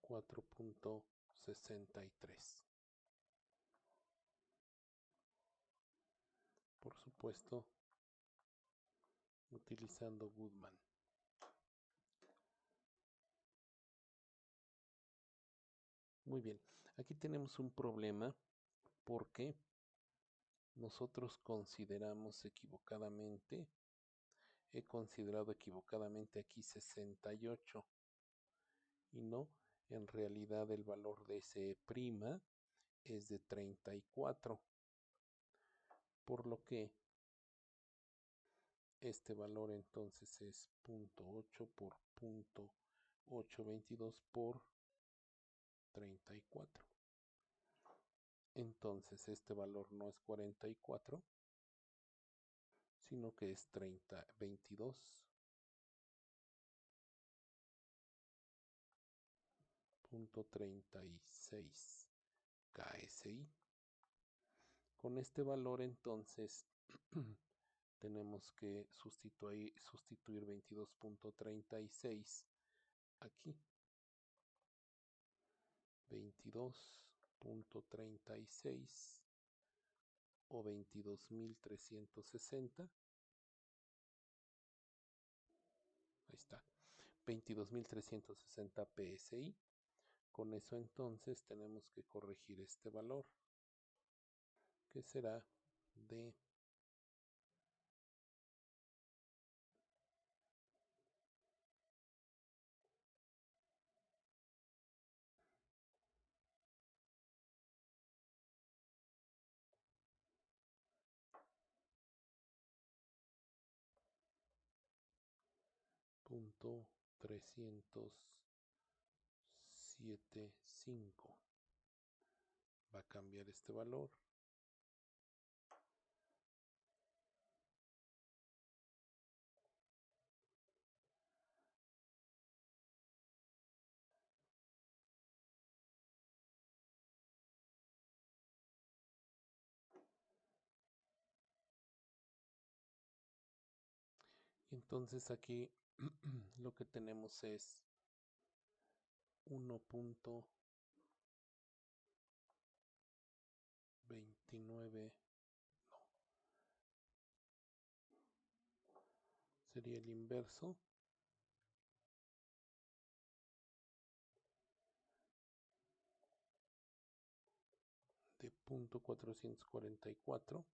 4.63. Por supuesto, utilizando Goodman. Muy bien, aquí tenemos un problema porque nosotros consideramos equivocadamente, he considerado equivocadamente aquí 68 y no, en realidad el valor de SE' es de 34, por lo que este valor entonces es 0.8 por 0.822 por 34. Entonces este valor no es 44, sino que es 22.36 KSI. Con este valor entonces tenemos que sustituir 22.36 aquí. 22.36 o 22.360. Ahí está. 22.360 PSI. Con eso entonces tenemos que corregir este valor, que será de 0.375. Va a cambiar este valor. Entonces aquí lo que tenemos es 1.29, no, sería el inverso de 0.444,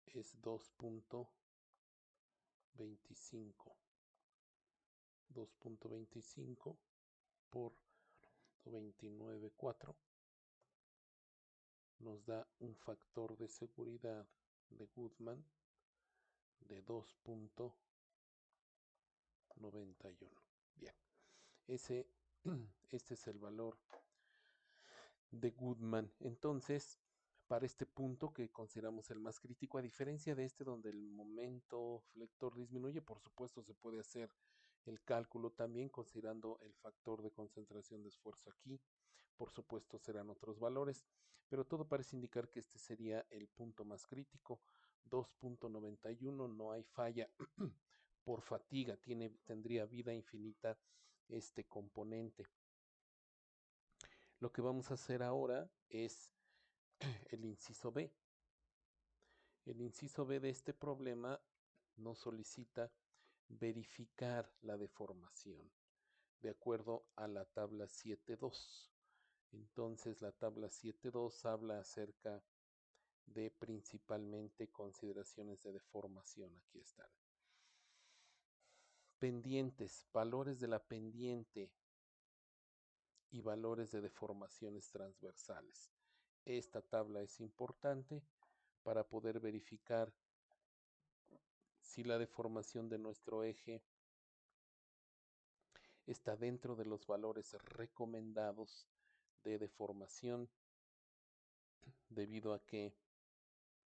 es 2.25. 2.25 por 29.4 nos da un factor de seguridad de Goodman de 2.91. Bien, este es el valor de Goodman. Entonces, para este punto que consideramos el más crítico, a diferencia de este donde el momento flector disminuye, por supuesto se puede hacer el cálculo también considerando el factor de concentración de esfuerzo aquí. Por supuesto serán otros valores, pero todo parece indicar que este sería el punto más crítico. 2.91, no hay falla por fatiga, tendría vida infinita este componente. Lo que vamos a hacer ahora es el inciso B. El inciso B de este problema nos solicita verificar la deformación de acuerdo a la tabla 7.2. Entonces la tabla 7.2 habla acerca de principalmente consideraciones de deformación. Aquí están. Pendientes, valores de la pendiente y valores de deformaciones transversales. Esta tabla es importante para poder verificar si la deformación de nuestro eje está dentro de los valores recomendados de deformación debido a que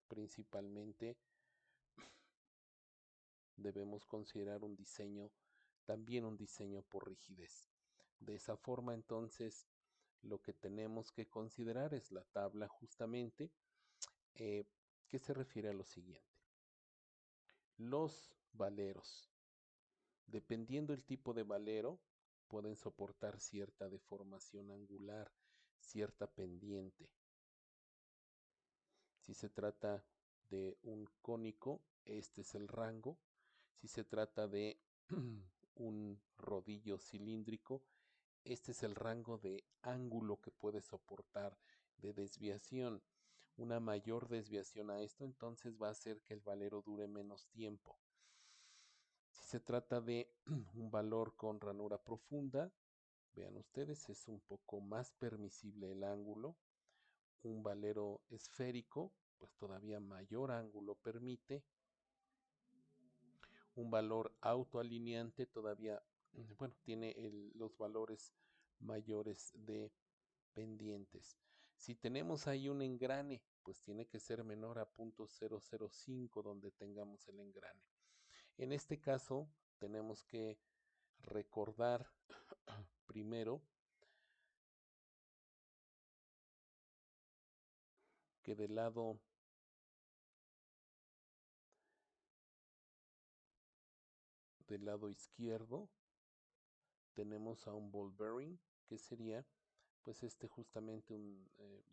principalmente debemos considerar un diseño, también un diseño por rigidez. De esa forma, entonces, lo que tenemos que considerar es la tabla justamente, que se refiere a lo siguiente. Los valeros, dependiendo el tipo de valero, pueden soportar cierta deformación angular, cierta pendiente. Si se trata de un cónico, este es el rango. Si se trata de un rodillo cilíndrico, este es el rango de ángulo que puede soportar de desviación. Una mayor desviación a esto, entonces va a hacer que el valero dure menos tiempo. Si se trata de un valor con ranura profunda, vean ustedes, es un poco más permisible el ángulo. Un valero esférico, pues todavía mayor ángulo permite. Un valor autoalineante todavía, bueno, tiene los valores mayores de pendientes. Si tenemos ahí un engrane, pues tiene que ser menor a 0.005 donde tengamos el engrane. En este caso, tenemos que recordar primero que del lado izquierdo tenemos a un ball bearing, que sería pues justamente un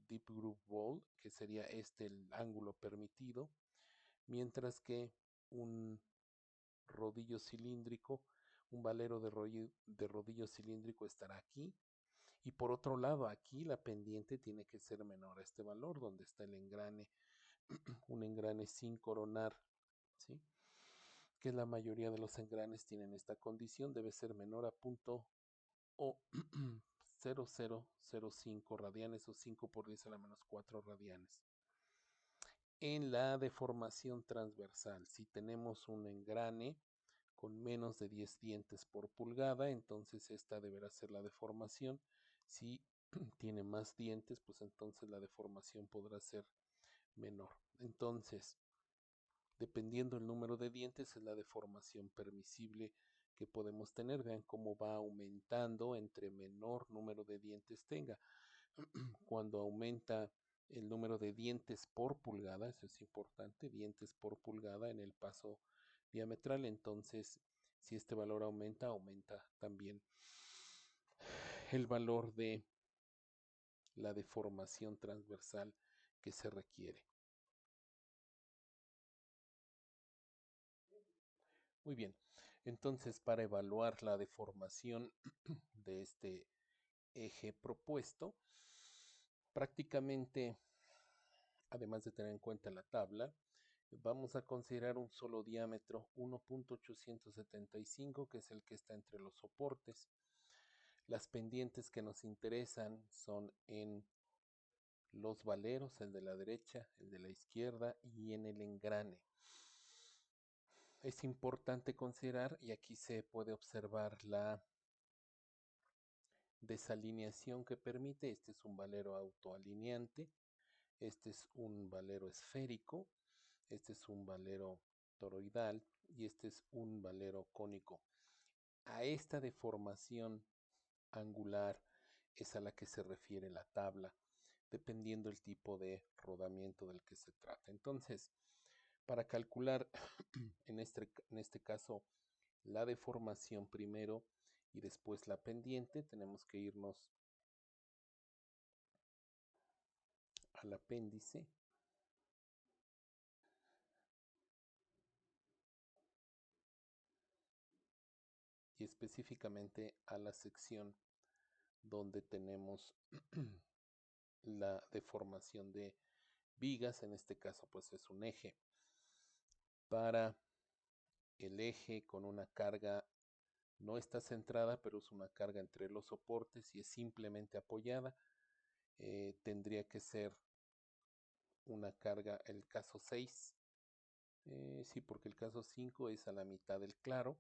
deep groove ball, que sería el ángulo permitido, mientras que un rodillo cilíndrico, un valero de rodillo cilíndrico estará aquí, y por otro lado aquí la pendiente tiene que ser menor a este valor donde está el engrane, un engrane sin coronar, ¿sí? Que la mayoría de los engranes tienen esta condición, debe ser menor a punto o 0.005 radianes o 5 por 10 a la menos 4 radianes. En la deformación transversal, si tenemos un engrane con menos de 10 dientes por pulgada, entonces esta deberá ser la deformación. Si tiene más dientes, pues entonces la deformación podrá ser menor. Entonces, dependiendo el número de dientes, es la deformación permisible que podemos tener. Vean cómo va aumentando entre menor número de dientes tenga. Cuando aumenta el número de dientes por pulgada, eso es importante, dientes por pulgada en el paso diametral, entonces si este valor aumenta, aumenta también el valor de la deformación transversal que se requiere. Muy bien, entonces para evaluar la deformación de este eje propuesto, prácticamente, además de tener en cuenta la tabla, vamos a considerar un solo diámetro 1.875, que es el que está entre los soportes. Las pendientes que nos interesan son en los valeros, el de la derecha, el de la izquierda y en el engrane. Es importante considerar, y aquí se puede observar la desalineación que permite. Este es un valero autoalineante, este es un valero esférico, este es un valero toroidal y este es un valero cónico. A esta deformación angular es a la que se refiere la tabla, dependiendo el tipo de rodamiento del que se trata. Entonces, para calcular en este caso la deformación primero y después la pendiente, tenemos que irnos al apéndice y específicamente a la sección donde tenemos la deformación de vigas. En este caso pues es un eje. Para el eje con una carga no está centrada, pero es una carga entre los soportes y es simplemente apoyada, tendría que ser una carga, el caso 6, sí, porque el caso 5 es a la mitad del claro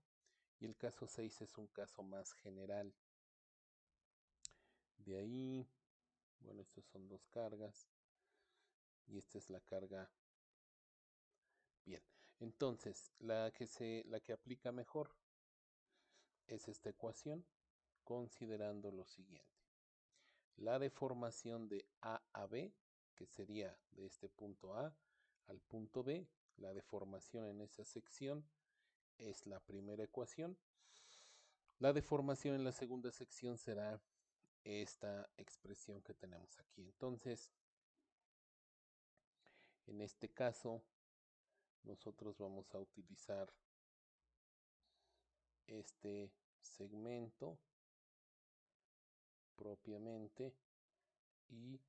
y el caso 6 es un caso más general. De ahí, bueno, estos son dos cargas. y esta es la carga. Bien, entonces la que aplica mejor es esta ecuación, considerando lo siguiente. La deformación de A a B, que sería de este punto A al punto B, la deformación en esa sección es la primera ecuación. La deformación en la segunda sección será esta expresión que tenemos aquí. Entonces, en este caso, nosotros vamos a utilizar este segmento propiamente y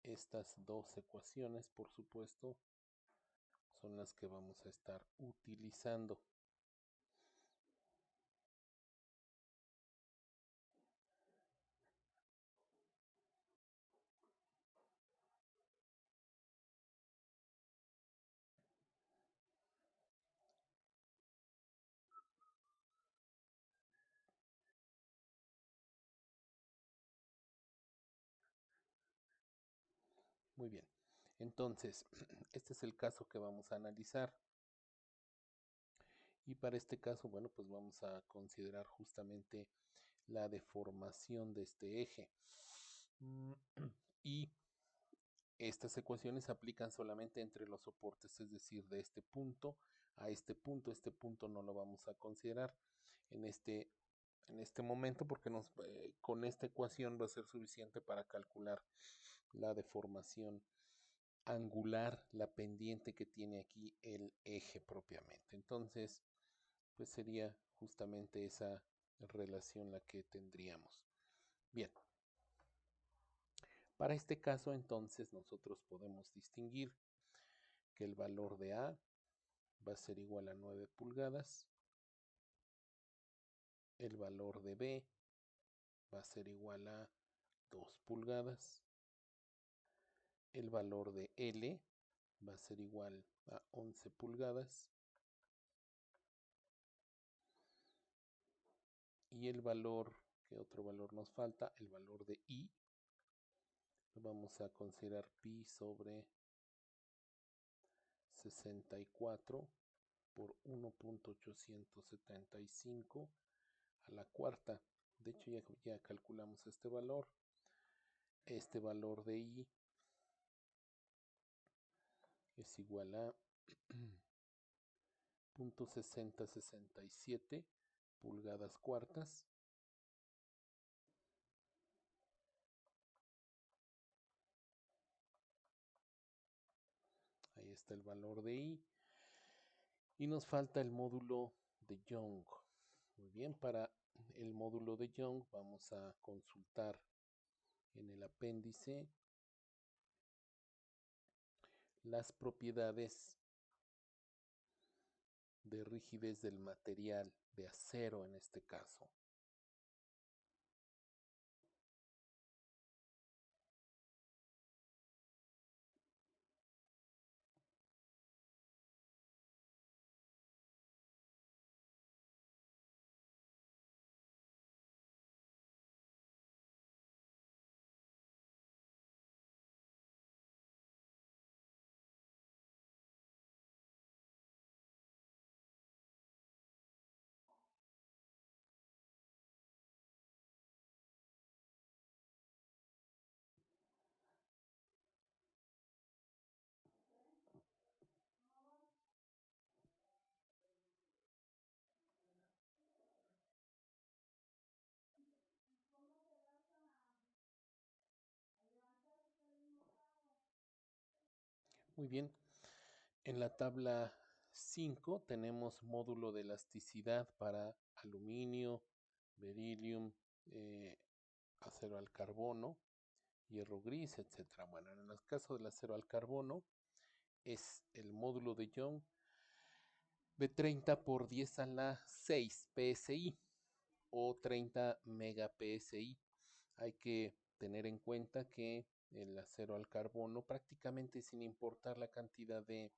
estas dos ecuaciones, por supuesto, son las que vamos a estar utilizando. Muy bien, entonces, este es el caso que vamos a analizar. Y para este caso, bueno, pues vamos a considerar justamente la deformación de este eje. Y estas ecuaciones se aplican solamente entre los soportes, es decir, de este punto a este punto no lo vamos a considerar en este momento porque con esta ecuación va a ser suficiente para calcular la deformación angular, la pendiente que tiene aquí el eje propiamente. Entonces, pues sería justamente esa relación la que tendríamos. Bien, para este caso entonces nosotros podemos distinguir que el valor de A va a ser igual a 9 pulgadas, el valor de B va a ser igual a 2 pulgadas, el valor de L va a ser igual a 11 pulgadas y el valor, ¿qué otro valor nos falta? El valor de I lo vamos a considerar pi sobre 64 por 1.875 a la cuarta. De hecho, ya calculamos este valor. Este valor de I es igual a 0.6067 pulgadas cuartas. Ahí está el valor de I. Y nos falta el módulo de Young. Muy bien, para el módulo de Young vamos a consultar en el apéndice las propiedades de rigidez del material, de acero en este caso. Muy bien, en la tabla 5 tenemos módulo de elasticidad para aluminio, beryllium, acero al carbono, hierro gris, etcétera. Bueno, en el caso del acero al carbono es el módulo de Young de 30 por 10 a la 6 PSI o 30 megapsi. Hay que tener en cuenta que el acero al carbono, prácticamente sin importar la cantidad de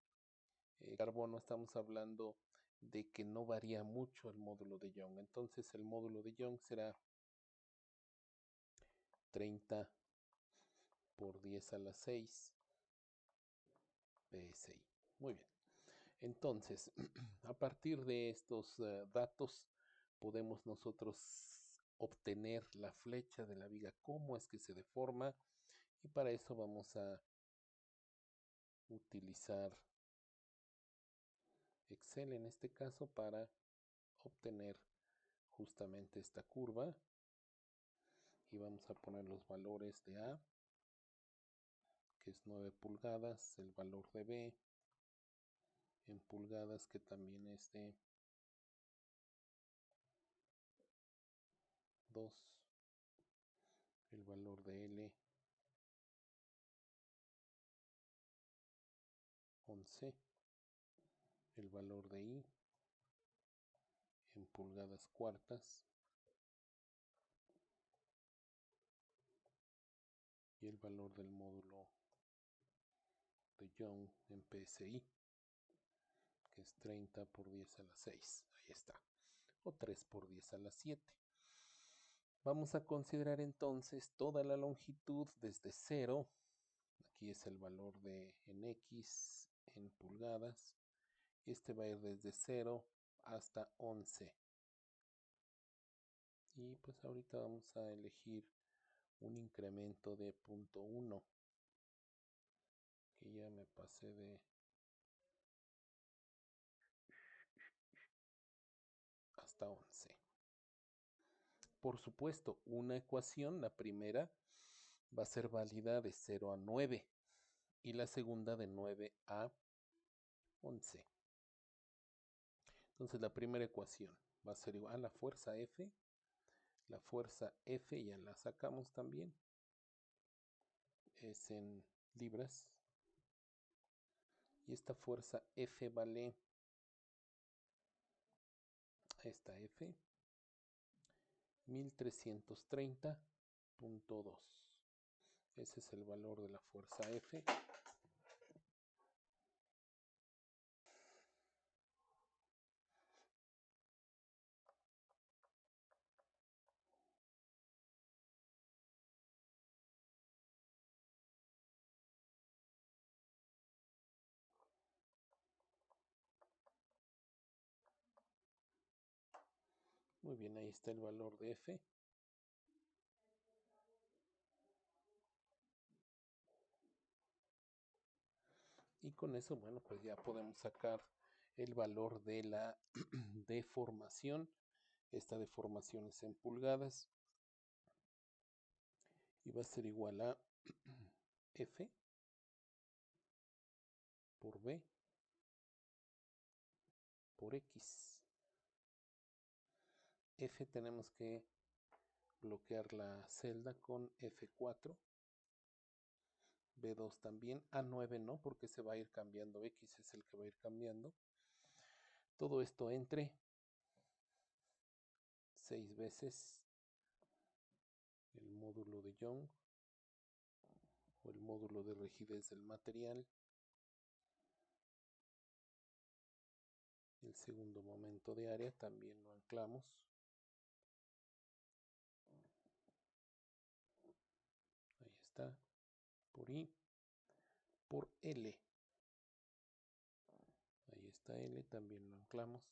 carbono, estamos hablando de que no varía mucho el módulo de Young. Entonces el módulo de Young será 30 por 10 a la 6 PSI. Muy bien. Entonces, a partir de estos datos, podemos nosotros obtener la flecha de la viga, cómo es que se deforma, y para eso vamos a utilizar Excel en este caso para obtener justamente esta curva, y vamos a poner los valores de A, que es 9 pulgadas, el valor de B en pulgadas, que también es de 2, el valor de L 11, el valor de I en pulgadas cuartas y el valor del módulo de Young en PSI, que es 30 por 10 a la 6. Ahí está. O 3 por 10 a la 7. Vamos a considerar entonces toda la longitud desde 0. Aquí es el valor de en X en pulgadas. Este va a ir desde 0 hasta 11. Y pues ahorita vamos a elegir un incremento de 0.1, que ya me pasé de hasta 11. Por supuesto, una ecuación, la primera, va a ser válida de 0 a 9 y la segunda de 9 a 11. Entonces la primera ecuación va a ser igual a la fuerza F. La fuerza F ya la sacamos también. Es en libras. Y esta fuerza F vale, esta F, 1330.2. Ese es el valor de la fuerza F. Muy bien, ahí está el valor de F. Y con eso, bueno, pues ya podemos sacar el valor de la deformación. Esta deformación es en pulgadas y va a ser igual a F por B por X. F tenemos que bloquear la celda con F4. B2 también. A9 no, porque se va a ir cambiando. X es el que va a ir cambiando. Todo esto entre 6 veces el módulo de Young o el módulo de rigidez del material. El segundo momento de área también lo anclamos. Ahí está. Por I. Por L. Ahí está L, también lo anclamos.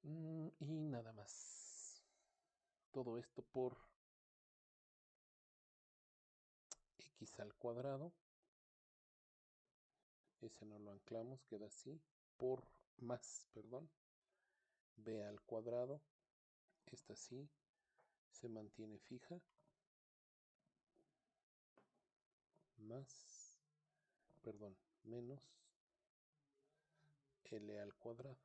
Y nada más. Todo esto por X al cuadrado. Ese no lo anclamos, queda así. Por más, perdón. B al cuadrado. Esta sí se mantiene fija. Más, perdón, menos L al cuadrado.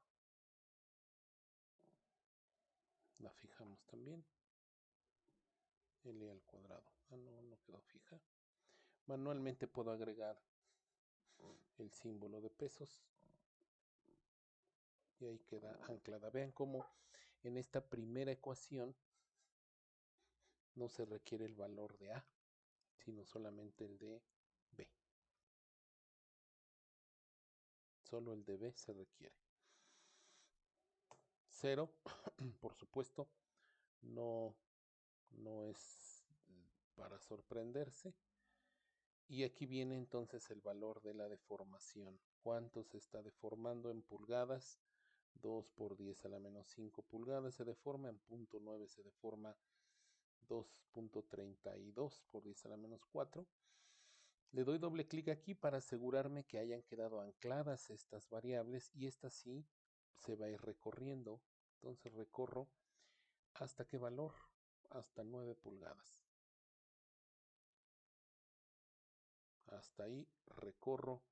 La fijamos también. L al cuadrado. Ah, no, no quedó fija. Manualmente puedo agregar el símbolo de pesos. Y ahí queda anclada. Vean cómo en esta primera ecuación no se requiere el valor de A, sino solamente el de B. Solo el de B se requiere. 0, por supuesto, no es para sorprenderse. Y aquí viene entonces el valor de la deformación. ¿Cuánto se está deformando en pulgadas? 2 por 10 a la menos 5 pulgadas se deforma, en punto 9 se deforma 2.32 por 10 a la menos 4. Le doy doble clic aquí para asegurarme que hayan quedado ancladas estas variables y esta sí se va a ir recorriendo. Entonces recorro ¿hasta qué valor? Hasta 9 pulgadas. Hasta ahí recorro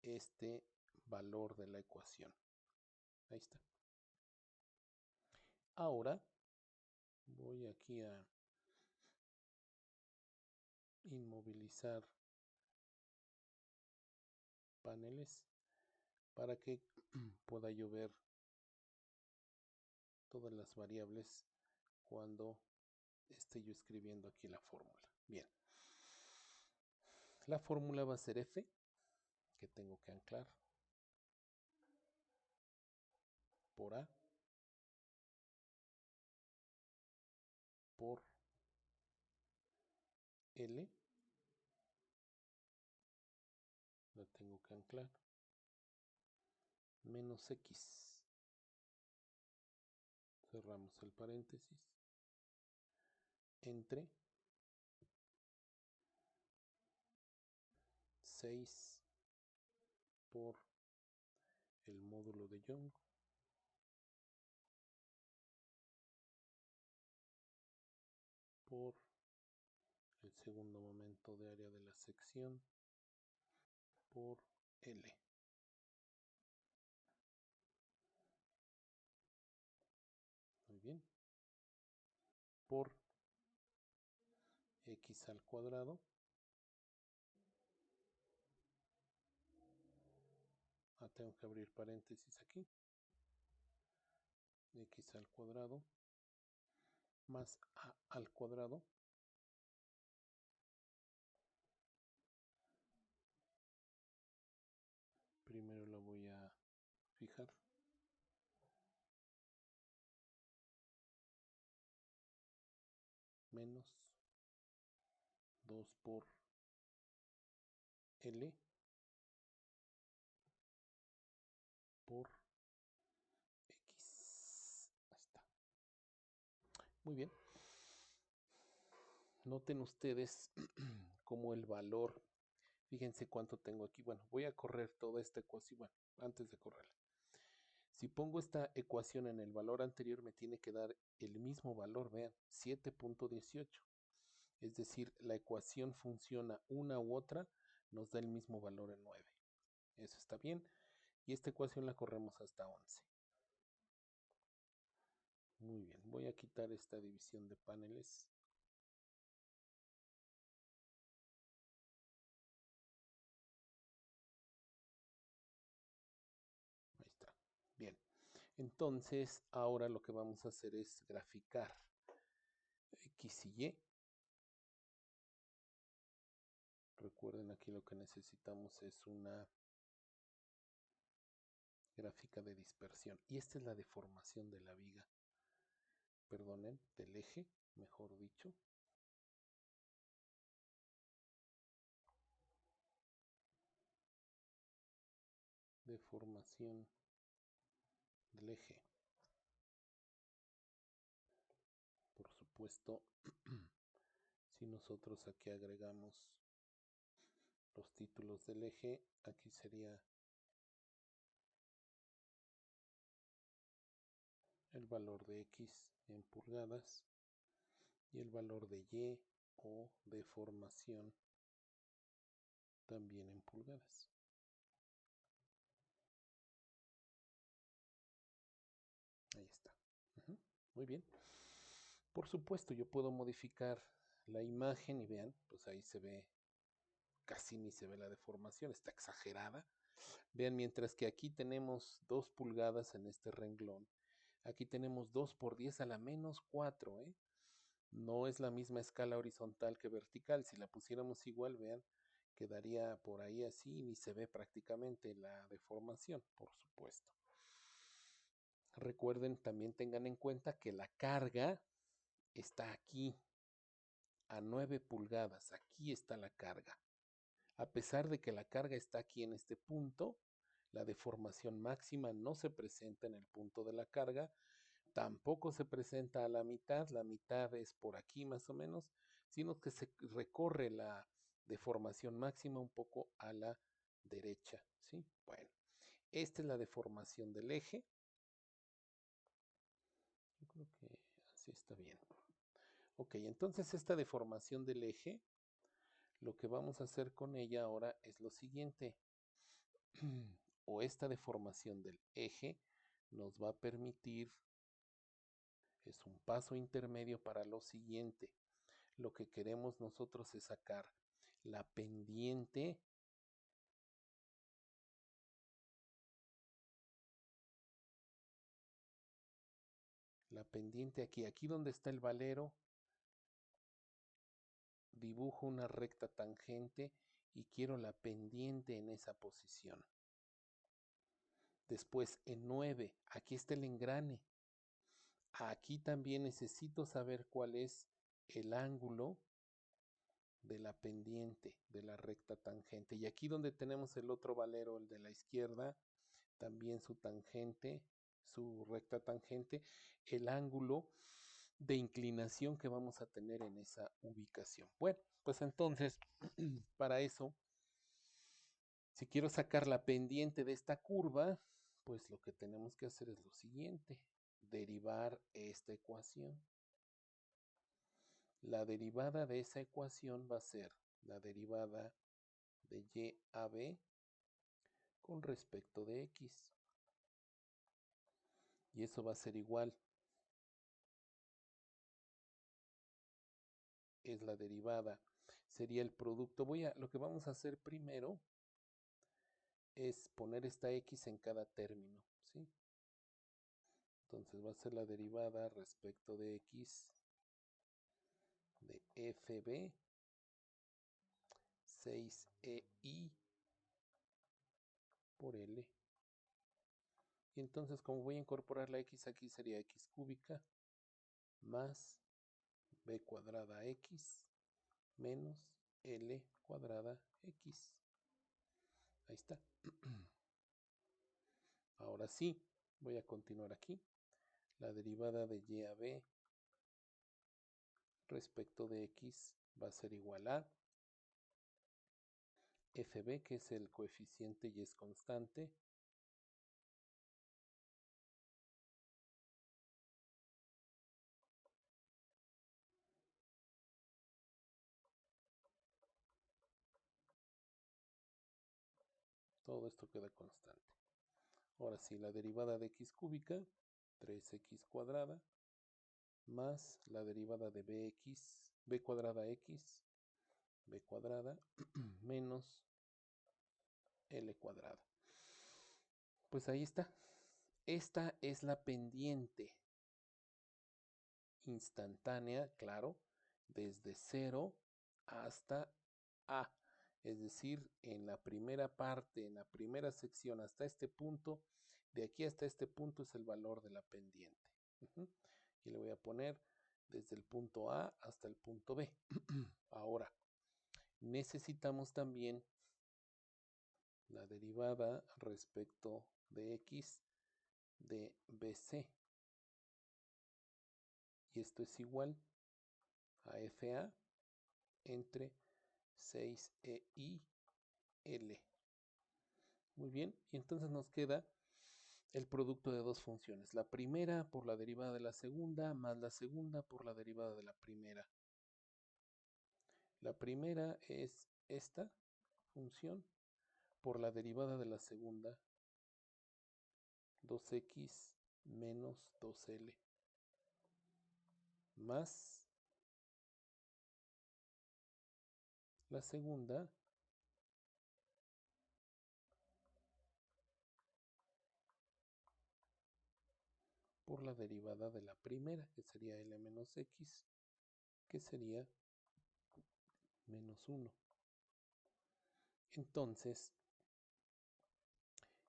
este valor de la ecuación. Ahí está. Ahora voy aquí a inmovilizar paneles para que pueda yo ver todas las variables cuando esté yo escribiendo aquí la fórmula. Bien, la fórmula va a ser F, que tengo que anclar, por A, por L, la tengo que anclar, menos X, cerramos el paréntesis, entre 6 por el módulo de Young por el segundo momento de área de la sección por L. Muy bien. Por X al cuadrado. Tengo que abrir paréntesis aquí. X al cuadrado más A al cuadrado primero lo voy a fijar, menos 2 por L por X. Ahí está. Muy bien. Noten ustedes como el valor, fíjense cuánto tengo aquí. Bueno, voy a correr toda esta ecuación. Bueno, antes de correrla. Si pongo esta ecuación en el valor anterior, me tiene que dar el mismo valor, vean, 7.18. Es decir, la ecuación funciona una u otra, nos da el mismo valor en 9. Eso está bien. Y esta ecuación la corremos hasta 11. Muy bien, voy a quitar esta división de paneles. Ahí está. Bien. Entonces, ahora lo que vamos a hacer es graficar X y Y. Recuerden, aquí lo que necesitamos es una gráfica de dispersión. Y esta es la deformación de la viga. Perdonen, del eje, mejor dicho. Deformación del eje. Por supuesto, si nosotros aquí agregamos los títulos del eje, aquí sería el valor de X en pulgadas y el valor de Y o deformación también en pulgadas. Ahí está. Muy bien. Por supuesto, yo puedo modificar la imagen y vean, pues ahí se ve, casi ni se ve la deformación, está exagerada. Vean, mientras que aquí tenemos 2 pulgadas en este renglón, aquí tenemos 2 por 10 a la menos 4, ¿eh? No es la misma escala horizontal que vertical. Si la pusiéramos igual, vean, quedaría por ahí así y ni se ve prácticamente la deformación, por supuesto. Recuerden, también tengan en cuenta que la carga está aquí, a 9 pulgadas. Aquí está la carga. A pesar de que la carga está aquí en este punto, la deformación máxima no se presenta en el punto de la carga, tampoco se presenta a la mitad es por aquí más o menos, sino que se recorre la deformación máxima un poco a la derecha, ¿sí? Bueno, esta es la deformación del eje. Yo creo que así está bien. Ok, entonces esta deformación del eje, lo que vamos a hacer con ella ahora es lo siguiente. O esta deformación del eje nos va a permitir, es un paso intermedio para lo siguiente. Lo que queremos nosotros es sacar la pendiente aquí donde está el valero, dibujo una recta tangente y quiero la pendiente en esa posición. Después en 9, aquí está el engrane. Aquí también necesito saber cuál es el ángulo de la pendiente de la recta tangente. Y aquí donde tenemos el otro valero, el de la izquierda, también su tangente, su recta tangente, el ángulo de inclinación que vamos a tener en esa ubicación. Bueno, pues entonces, para eso, si quiero sacar la pendiente de esta curva, pues lo que tenemos que hacer es lo siguiente, derivar esta ecuación. La derivada de esa ecuación va a ser la derivada de y a b con respecto de x. Y eso va a ser igual. Es la derivada. Sería el producto. Lo que vamos a hacer primero es poner esta x en cada término, ¿sí? Entonces va a ser la derivada respecto de x de fb 6ei por L. Y entonces como voy a incorporar la x aquí sería x cúbica más b cuadrada x menos L cuadrada x. Ahí está. Ahora sí, voy a continuar aquí. La derivada de y a b respecto de x va a ser igual a fb, que es el coeficiente y es constante, todo esto queda constante. Ahora sí, la derivada de x cúbica, 3x cuadrada, más la derivada de b cuadrada x, b cuadrada, menos L cuadrada. Pues ahí está. Esta es la pendiente instantánea, claro, desde 0 hasta A. Es decir, en la primera parte, en la primera sección hasta este punto, de aquí hasta este punto es el valor de la pendiente. Y le voy a poner desde el punto A hasta el punto B. Ahora, necesitamos también la derivada respecto de x de BC. Y esto es igual a FA entre 6EI L. Muy bien, y entonces nos queda el producto de dos funciones. La primera por la derivada de la segunda más la segunda por la derivada de la primera. La primera es esta función por la derivada de la segunda, 2x menos 2L, más la segunda por la derivada de la primera, que sería L menos X, que sería menos 1. Entonces,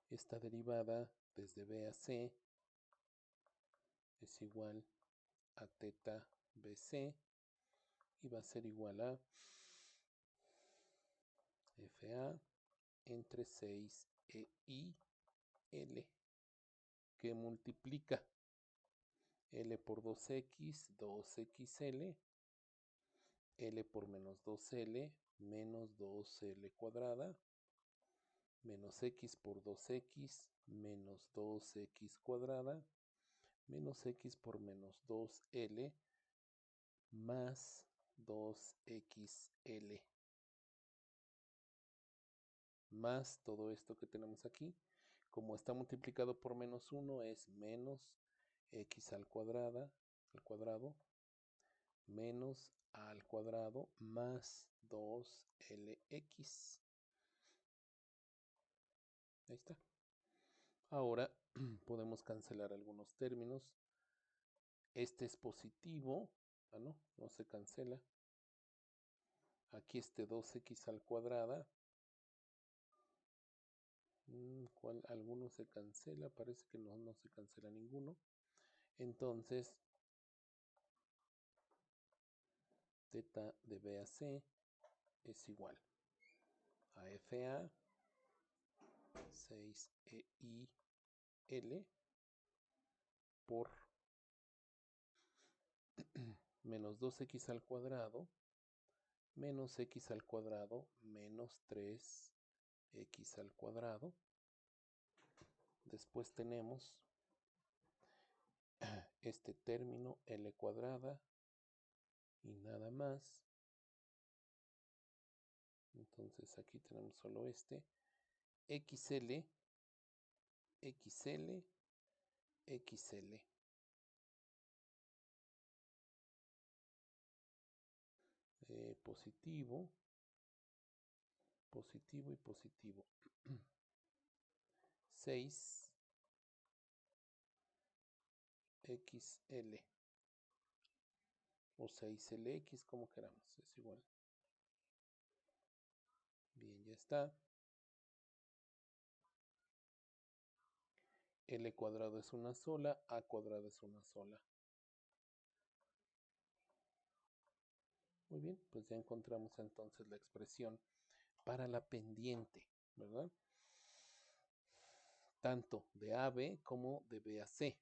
esta derivada desde B a C es igual a teta BC y va a ser igual a FA entre 6EI L, que multiplica L por 2X, 2XL, L por menos 2L, menos 2L cuadrada, menos X por 2X, menos 2X cuadrada, menos X por menos 2L, más 2XL, más todo esto que tenemos aquí. Como está multiplicado por menos 1, es menos X al cuadrado, menos A al cuadrado, más 2LX. Ahí está. Ahora podemos cancelar algunos términos. Este es positivo. No se cancela. Aquí este 2x al cuadrado. Alguno se cancela. Parece que no se cancela ninguno. Entonces, teta de B a C es igual a FA 6EIL por menos 2x al cuadrado menos x al cuadrado menos 3x al cuadrado. Después tenemos este término L cuadrada y nada más. Entonces aquí tenemos solo este XL, XL, XL. Positivo, positivo y positivo. 6 XL o 6LX, como queramos, es igual. Bien, ya está. L cuadrado es una sola, A cuadrado es una sola. Muy bien, pues ya encontramos entonces la expresión para la pendiente, ¿verdad? Tanto de A a B como de B a C.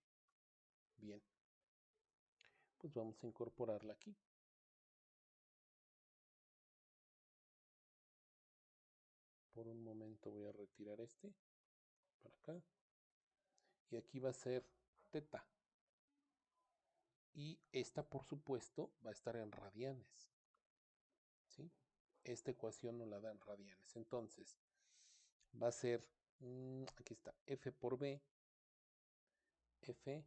Bien, pues vamos a incorporarla aquí. Por un momento voy a retirar este para acá. Y aquí va a ser teta. Y esta, por supuesto, va a estar en radianes. ¿Sí? Esta ecuación nos la da en radianes. Entonces, va a ser, aquí está, F por B, F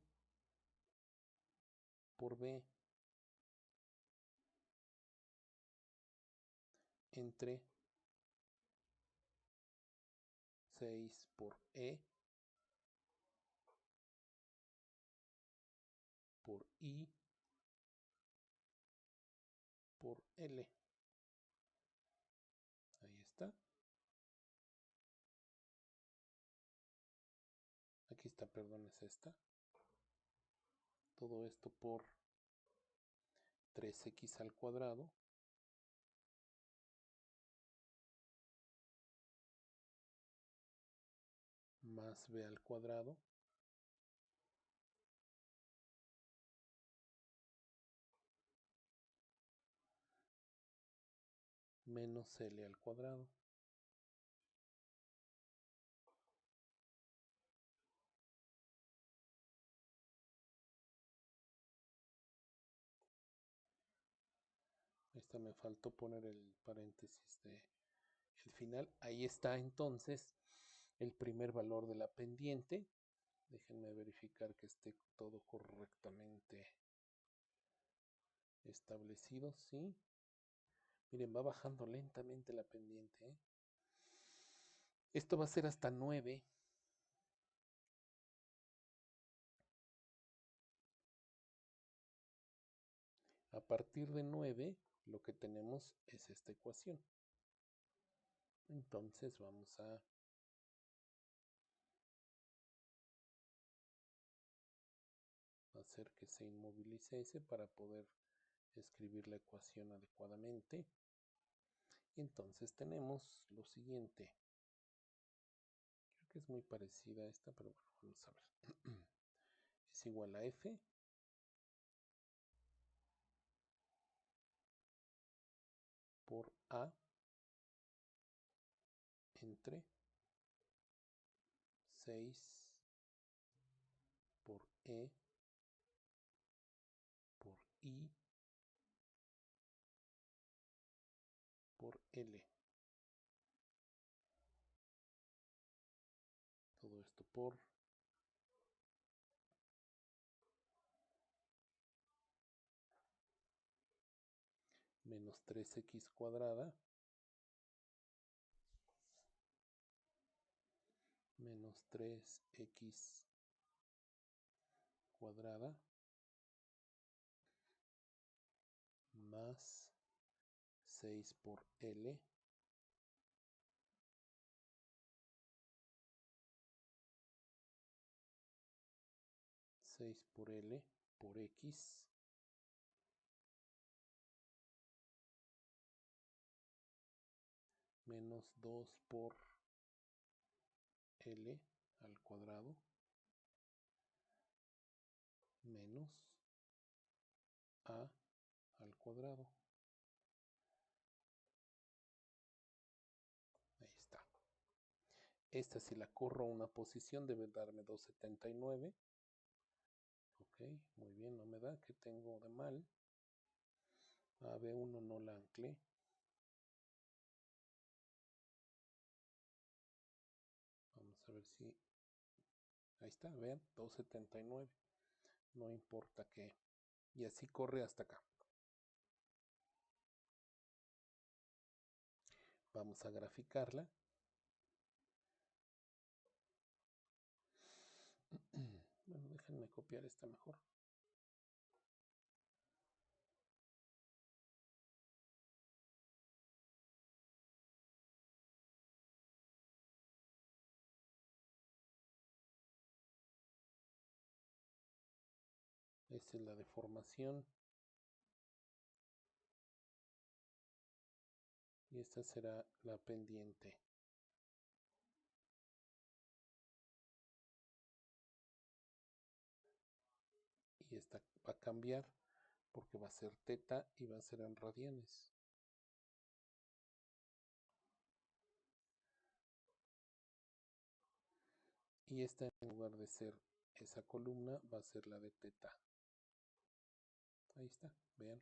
por B entre 6 por E por I por L. Ahí está. Aquí está, perdón, es esta. Todo esto por 3x al cuadrado más b al cuadrado menos l al cuadrado. Esta me faltó poner el paréntesis de el final. Ahí está entonces el primer valor de la pendiente. Déjenme verificar que esté todo correctamente establecido, ¿sí? Miren, va bajando lentamente la pendiente, ¿eh? Esto va a ser hasta 9. A partir de 9, lo que tenemos es esta ecuación. Entonces vamos a hacer que se inmovilice ese para poder escribir la ecuación adecuadamente. Entonces tenemos lo siguiente. Creo que es muy parecida a esta, pero bueno, vamos a ver. Es igual a F por A entre 6 por E por I por L. Todo esto por menos 3x cuadrada menos 3x cuadrada más 6 por L por X menos 2 por L al cuadrado menos A al cuadrado. Ahí está. Esta, si la corro a una posición, debe darme 279. Ok, muy bien, no me da. ¿Qué tengo de mal? A B1 no la anclé. Vamos a ver si... Ahí está, vean, 279. No importa qué. Y así corre hasta acá. Vamos a graficarla. Bueno, déjenme copiar esta mejor. Esta es la deformación. Y esta será la pendiente. Y esta va a cambiar porque va a ser teta y va a ser en radianes. Y esta, en lugar de ser esa columna, va a ser la de teta. Ahí está, vean.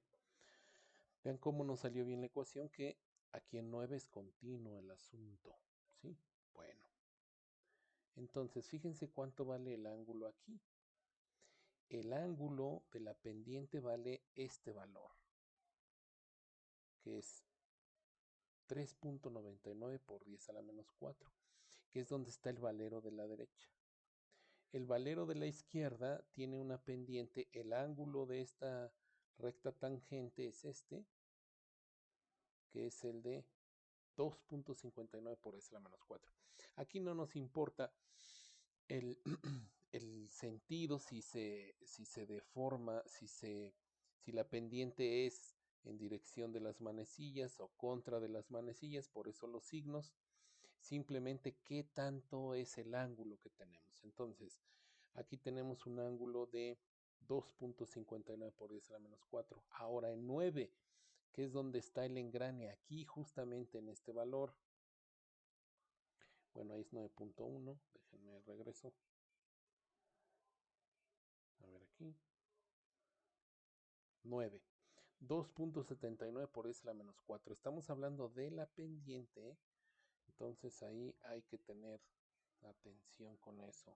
Vean cómo nos salió bien la ecuación, que aquí en 9 es continuo el asunto. ¿Sí? Bueno. Entonces, fíjense cuánto vale el ángulo aquí. El ángulo de la pendiente vale este valor, que es 3.99 por 10 a la menos 4, que es donde está el valero de la derecha. El valero de la izquierda tiene una pendiente, el ángulo de esta recta tangente es este, que es el de 2.59 por 10 a la menos 4. Aquí no nos importa el, el sentido, si se deforma, si la pendiente es en dirección de las manecillas o contra de las manecillas, por eso los signos, simplemente qué tanto es el ángulo que tenemos. Entonces, aquí tenemos un ángulo de 2.59 por 10 a la menos 4. Ahora en 9, que es donde está el engrane, aquí justamente en este valor. Bueno, ahí es 9.1, déjenme regreso. A ver aquí. 9. 2.79 por 10 a la menos 4. Estamos hablando de la pendiente. Entonces ahí hay que tener atención con eso.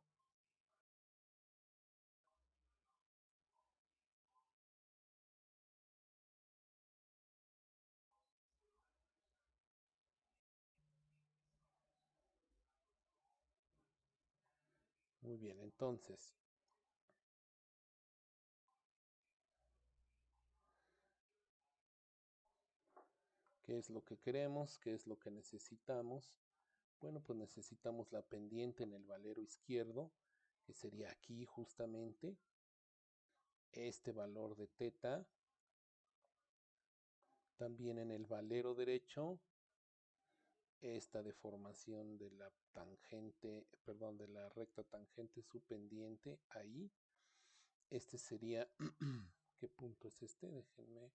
Muy bien, entonces, ¿qué es lo que queremos? ¿Qué es lo que necesitamos? Bueno, pues necesitamos la pendiente en el valero izquierdo, que sería aquí justamente, este valor de teta. También en el valero derecho, esta deformación de la tangente, perdón, de la recta tangente subpendiente ahí. Este sería, ¿qué punto es este? Déjenme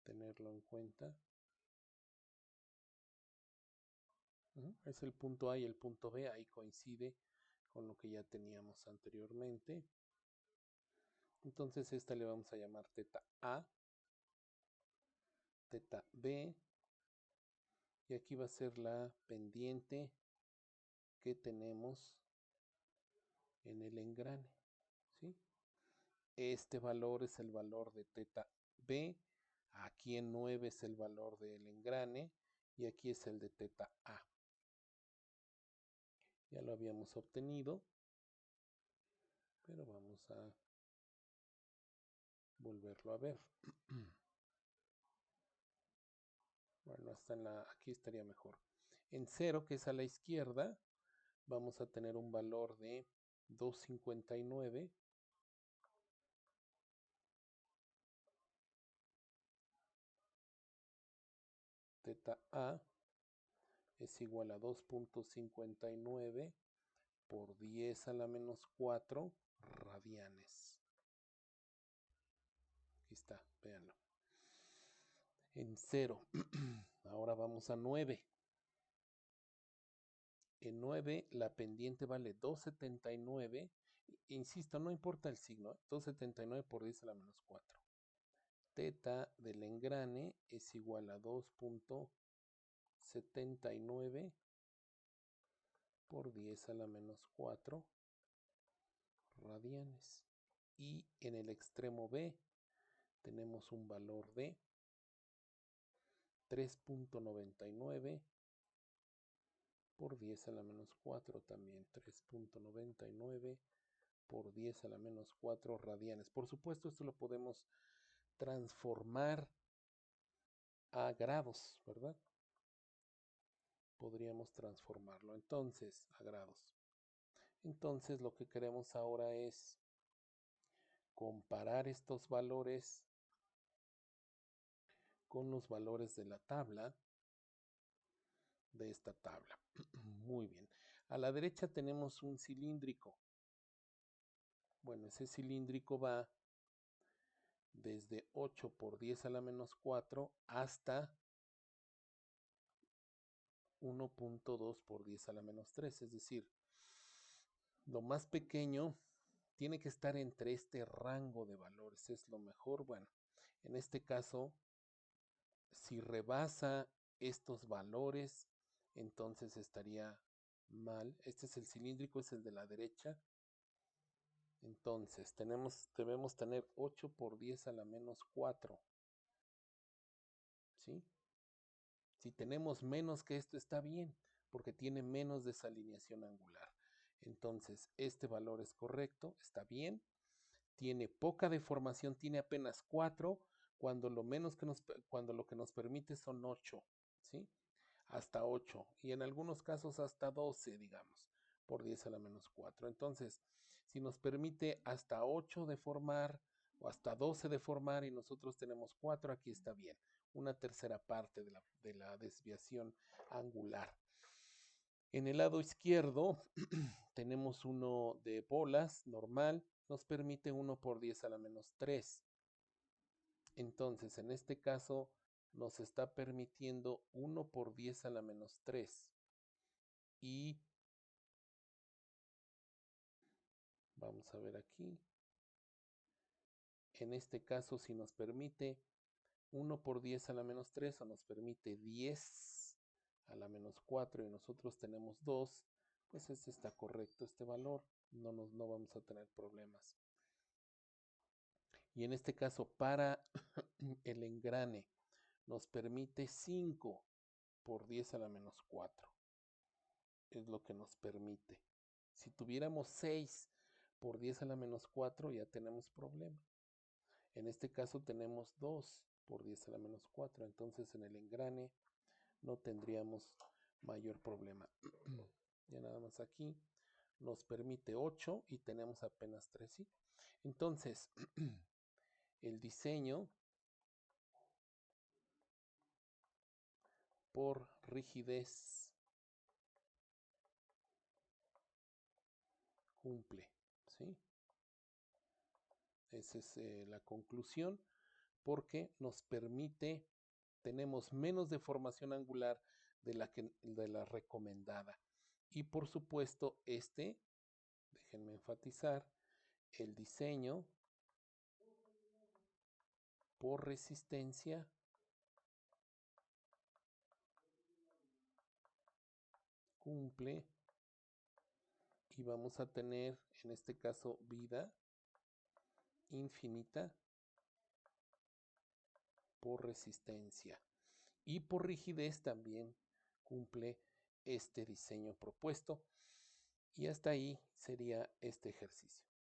tenerlo en cuenta. Es el punto A y el punto B, ahí coincide con lo que ya teníamos anteriormente. Entonces esta le vamos a llamar teta A, teta B, y aquí va a ser la pendiente que tenemos en el engrane, ¿sí? Este valor es el valor de teta B, aquí en 9 es el valor del engrane y aquí es el de teta A. Ya lo habíamos obtenido, pero vamos a volverlo a ver. Bueno, aquí estaría mejor. En 0, que es a la izquierda, vamos a tener un valor de 2,59. Teta A es igual a 2,59 por 10 a la menos 4 radianes. Aquí está, véanlo. En 0. Ahora vamos a 9. En 9 la pendiente vale 2,79. Insisto, no importa el signo. 2,79 por 10 a la menos 4. Teta del engrane es igual a 2,79 por 10 a la menos 4 radianes. Y en el extremo B tenemos un valor de 3,99 por 10 a la menos 4 también. 3,99 por 10 a la menos 4 radianes. Por supuesto, esto lo podemos transformar a grados, ¿verdad? Podríamos transformarlo entonces a grados. Entonces lo que queremos ahora es comparar estos valores con los valores de la tabla, de esta tabla. Muy bien. A la derecha tenemos un cilíndrico. Bueno, ese cilíndrico va desde 8 por 10 a la menos 4 hasta 1,2 por 10 a la menos 3. Es decir, lo más pequeño tiene que estar entre este rango de valores. Es lo mejor. Bueno, en este caso, si rebasa estos valores, entonces estaría mal. Este es el cilíndrico, es el de la derecha. Entonces debemos tener 8 por 10 a la menos 4. ¿Sí? Si tenemos menos que esto está bien, porque tiene menos desalineación angular. Entonces este valor es correcto, está bien. Tiene poca deformación, tiene apenas 4, cuando lo que nos permite son 8, ¿sí? Hasta 8 y en algunos casos hasta 12, digamos, por 10 a la menos 4. Entonces, si nos permite hasta 8 deformar o hasta 12 deformar y nosotros tenemos 4, aquí está bien. Una tercera parte de la desviación angular. En el lado izquierdo tenemos uno de bolas normal, nos permite 1 por 10 a la menos 3. Entonces, en este caso, nos está permitiendo 1 por 10 a la menos 3. Y vamos a ver aquí. En este caso, si nos permite 1 por 10 a la menos 3 o nos permite 10 a la menos 4 y nosotros tenemos 2, pues este está correcto, este valor. No vamos a tener problemas. Y en este caso, para el engrane, nos permite 5 por 10 a la menos 4. Es lo que nos permite. Si tuviéramos 6 por 10 a la menos 4, ya tenemos problema. En este caso tenemos 2 por 10 a la menos 4. Entonces en el engrane no tendríamos mayor problema. Ya nada más aquí nos permite 8 y tenemos apenas 3. ¿Sí? Entonces, el diseño por rigidez cumple, ¿sí? Esa es la conclusión, porque nos permite, tenemos menos deformación angular de la recomendada. Y por supuesto, déjenme enfatizar, el diseño por resistencia cumple, y vamos a tener en este caso vida infinita por resistencia, y por rigidez también cumple este diseño propuesto. Y hasta ahí sería este ejercicio.